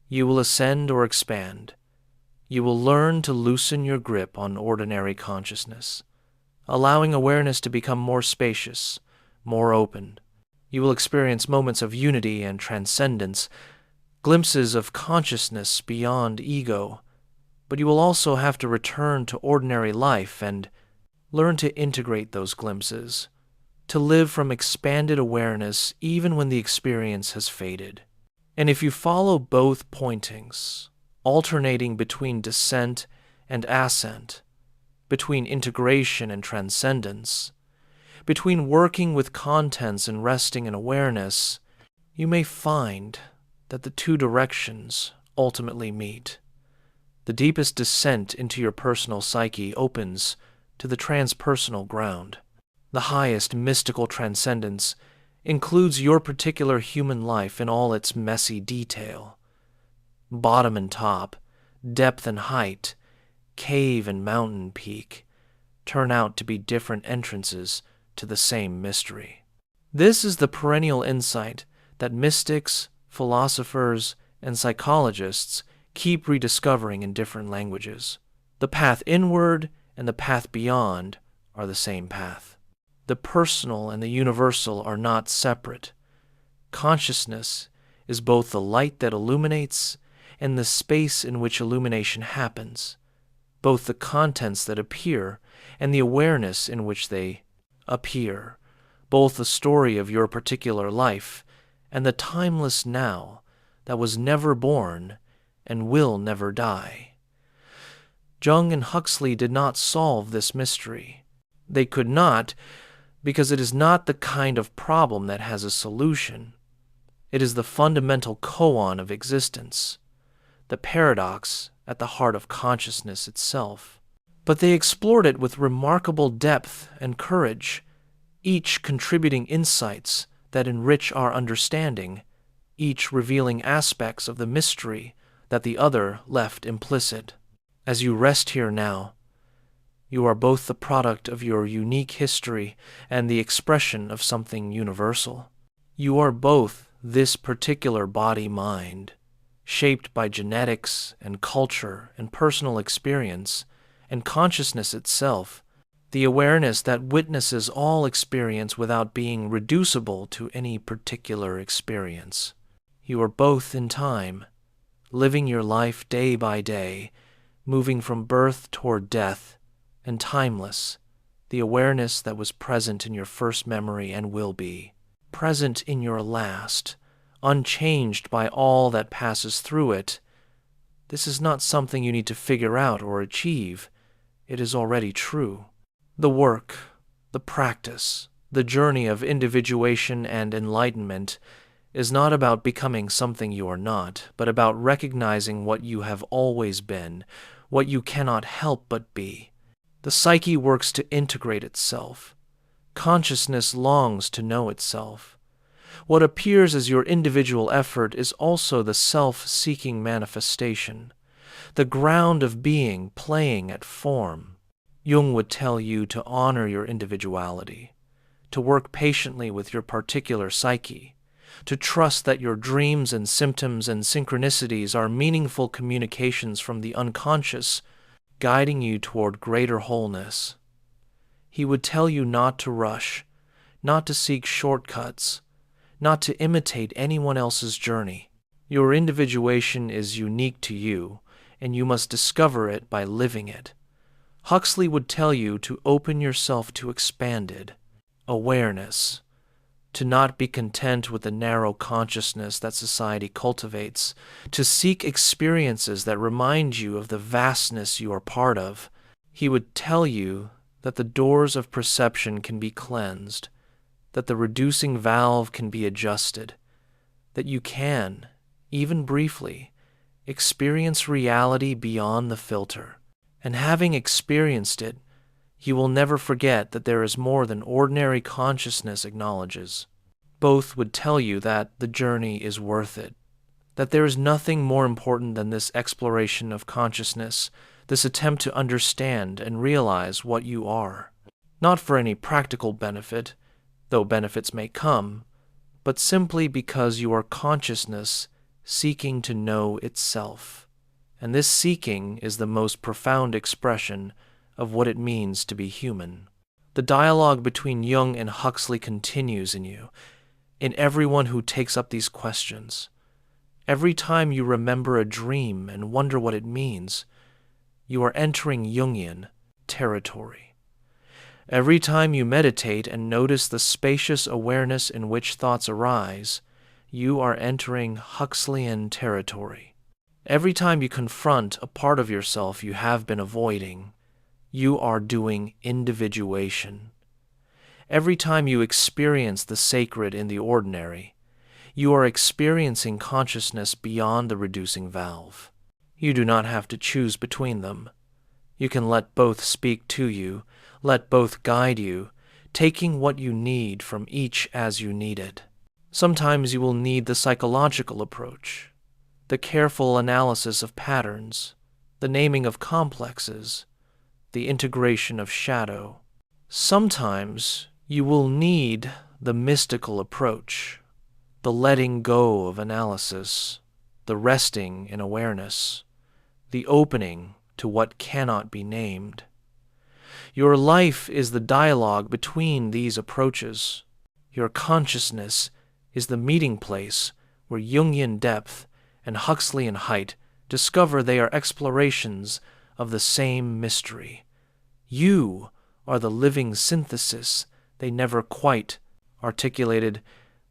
you will ascend or expand. You will learn to loosen your grip on ordinary consciousness, allowing awareness to become more spacious, more open. You will experience moments of unity and transcendence, glimpses of consciousness beyond ego, but you will also have to return to ordinary life and learn to integrate those glimpses, to live from expanded awareness even when the experience has faded. And if you follow both pointings, alternating between descent and ascent, between integration and transcendence, between working with contents and resting in awareness, you may find that the two directions ultimately meet. The deepest descent into your personal psyche opens to the transpersonal ground. The highest mystical transcendence includes your particular human life in all its messy detail. Bottom and top, depth and height, cave and mountain peak turn out to be different entrances to the same mystery. This is the perennial insight that mystics, philosophers, and psychologists keep rediscovering in different languages. The path inward and the path beyond are the same path. The personal and the universal are not separate. Consciousness is both the light that illuminates and the space in which illumination happens, both the contents that appear and the awareness in which they appear, both the story of your particular life and the timeless now that was never born and will never die. Jung and Huxley did not solve this mystery. They could not, because it is not the kind of problem that has a solution. It is the fundamental koan of existence, the paradox at the heart of consciousness itself. But they explored it with remarkable depth and courage, each contributing insights that enrich our understanding, each revealing aspects of the mystery that the other left implicit. As you rest here now, you are both the product of your unique history and the expression of something universal. You are both this particular body-mind, shaped by genetics and culture and personal experience and consciousness itself, the awareness that witnesses all experience without being reducible to any particular experience. You are both in time, living your life day by day, moving from birth toward death, and timeless, the awareness that was present in your first memory and will be, present in your last, unchanged by all that passes through it. This is not something you need to figure out or achieve. It is already true. The work, the practice, the journey of individuation and enlightenment is not about becoming something you are not, but about recognizing what you have always been, what you cannot help but be. The psyche works to integrate itself. Consciousness longs to know itself. What appears as your individual effort is also the self-seeking manifestation, the ground of being playing at form. Jung would tell you to honor your individuality, to work patiently with your particular psyche, to trust that your dreams and symptoms and synchronicities are meaningful communications from the unconscious, guiding you toward greater wholeness. He would tell you not to rush, not to seek shortcuts, not to imitate anyone else's journey. Your individuation is unique to you, and you must discover it by living it. Huxley would tell you to open yourself to expanded awareness, to not be content with the narrow consciousness that society cultivates, to seek experiences that remind you of the vastness you are part of. He would tell you that the doors of perception can be cleansed, that the reducing valve can be adjusted, that you can, even briefly, experience reality beyond the filter. And having experienced it, you will never forget that there is more than ordinary consciousness acknowledges. Both would tell you that the journey is worth it, that there is nothing more important than this exploration of consciousness, this attempt to understand and realize what you are. Not for any practical benefit, though benefits may come, but simply because you are consciousness seeking to know itself. And this seeking is the most profound expression of what it means to be human. The dialogue between Jung and Huxley continues in you, in everyone who takes up these questions. Every time you remember a dream and wonder what it means, you are entering Jungian territory. Every time you meditate and notice the spacious awareness in which thoughts arise, you are entering Huxleyan territory. Every time you confront a part of yourself you have been avoiding, you are doing individuation. Every time you experience the sacred in the ordinary, you are experiencing consciousness beyond the reducing valve. You do not have to choose between them. You can let both speak to you, let both guide you, taking what you need from each as you need it. Sometimes you will need the psychological approach, the careful analysis of patterns, the naming of complexes, the integration of shadow. Sometimes you will need the mystical approach, the letting go of analysis, the resting in awareness, the opening to what cannot be named. Your life is the dialogue between these approaches. Your consciousness is the meeting place where Jungian depth and Huxleyan height discover they are explorations of the same mystery. You are the living synthesis they never quite articulated,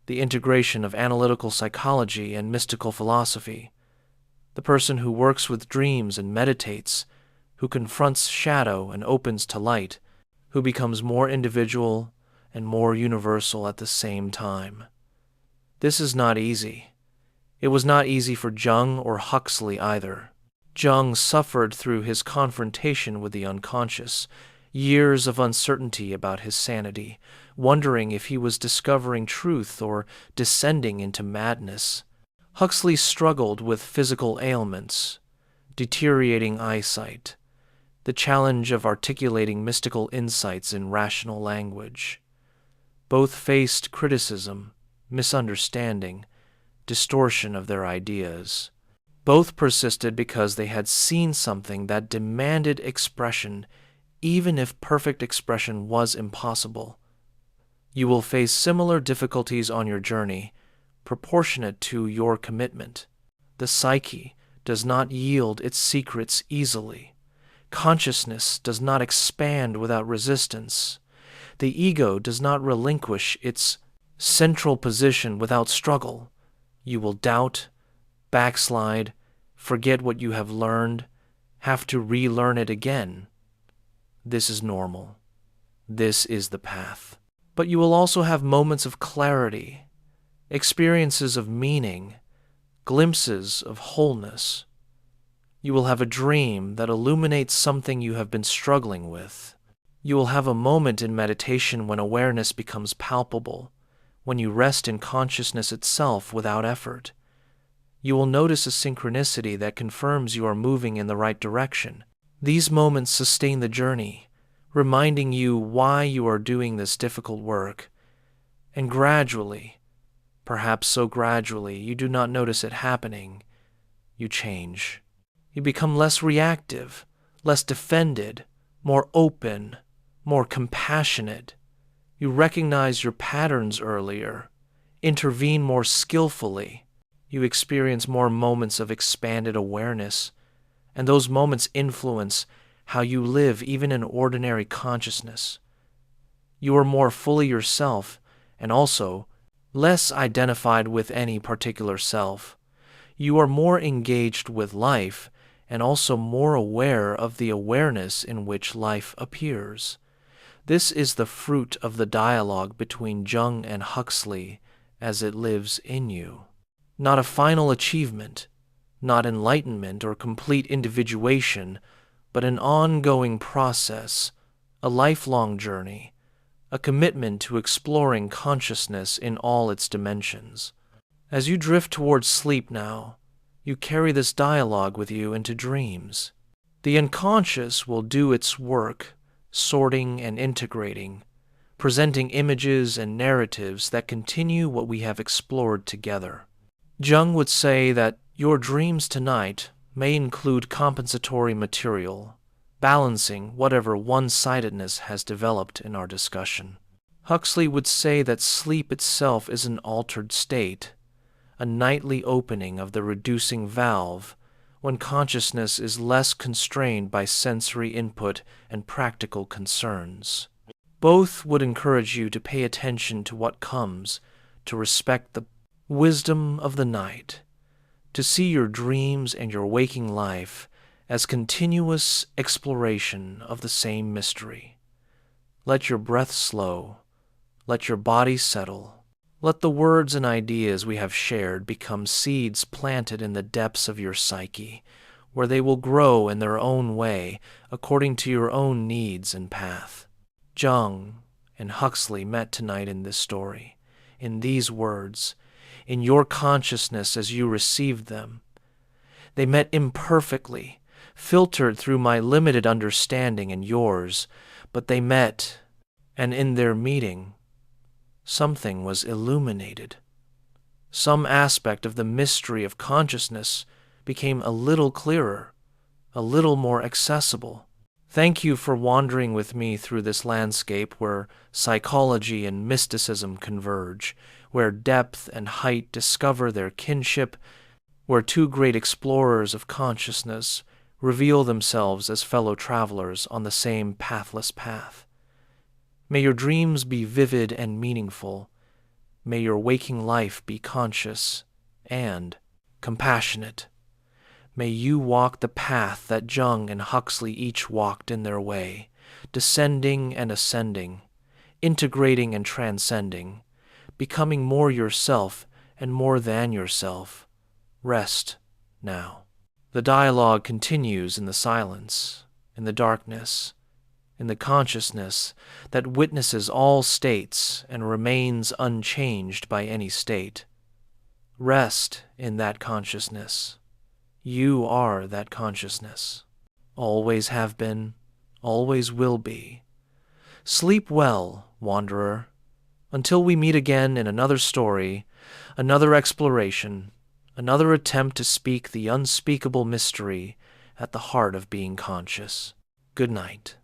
the integration of analytical psychology and mystical philosophy. The person who works with dreams and meditates, who confronts shadow and opens to light, who becomes more individual and more universal at the same time. This is not easy. It was not easy for Jung or Huxley either. Jung suffered through his confrontation with the unconscious, years of uncertainty about his sanity, wondering if he was discovering truth or descending into madness. Huxley struggled with physical ailments, deteriorating eyesight, the challenge of articulating mystical insights in rational language. Both faced criticism, misunderstanding, distortion of their ideas. Both persisted because they had seen something that demanded expression, even if perfect expression was impossible. You will face similar difficulties on your journey, proportionate to your commitment. The psyche does not yield its secrets easily. Consciousness does not expand without resistance. The ego does not relinquish its central position without struggle. You will doubt, backslide, forget what you have learned, have to relearn it again. This is normal. This is the path. But you will also have moments of clarity, experiences of meaning, glimpses of wholeness. You will have a dream that illuminates something you have been struggling with. You will have a moment in meditation when awareness becomes palpable, when you rest in consciousness itself without effort. You will notice a synchronicity that confirms you are moving in the right direction. These moments sustain the journey, reminding you why you are doing this difficult work. And gradually, perhaps so gradually you do not notice it happening, you change. You become less reactive, less defended, more open, more compassionate. You recognize your patterns earlier, intervene more skillfully. You experience more moments of expanded awareness, and those moments influence how you live even in ordinary consciousness. You are more fully yourself and also less identified with any particular self. You are more engaged with life and also more aware of the awareness in which life appears. This is the fruit of the dialogue between Jung and Huxley as it lives in you. Not a final achievement, not enlightenment or complete individuation, but an ongoing process, a lifelong journey, a commitment to exploring consciousness in all its dimensions. As you drift towards sleep now, you carry this dialogue with you into dreams. The unconscious will do its work, sorting and integrating, presenting images and narratives that continue what we have explored together. Jung would say that your dreams tonight may include compensatory material, balancing whatever one-sidedness has developed in our discussion. Huxley would say that sleep itself is an altered state, a nightly opening of the reducing valve when consciousness is less constrained by sensory input and practical concerns. Both would encourage you to pay attention to what comes, to respect the wisdom of the night, to see your dreams and your waking life as continuous exploration of the same mystery. Let your breath slow, let your body settle, let the words and ideas we have shared become seeds planted in the depths of your psyche, where they will grow in their own way according to your own needs and path. Jung and Huxley met tonight in this story, in these words, in your consciousness as you received them. They met imperfectly, filtered through my limited understanding and yours, but they met, and in their meeting, something was illuminated. Some aspect of the mystery of consciousness became a little clearer, a little more accessible. Thank you for wandering with me through this landscape where psychology and mysticism converge, where depth and height discover their kinship, where two great explorers of consciousness reveal themselves as fellow travelers on the same pathless path. May your dreams be vivid and meaningful. May your waking life be conscious and compassionate. May you walk the path that Jung and Huxley each walked in their way, descending and ascending, integrating and transcending, becoming more yourself and more than yourself. Rest now. The dialogue continues in the silence, in the darkness, in the consciousness that witnesses all states and remains unchanged by any state. Rest in that consciousness. You are that consciousness. Always have been, always will be. Sleep well, wanderer, until we meet again in another story, another exploration, another attempt to speak the unspeakable mystery at the heart of being conscious. Good night.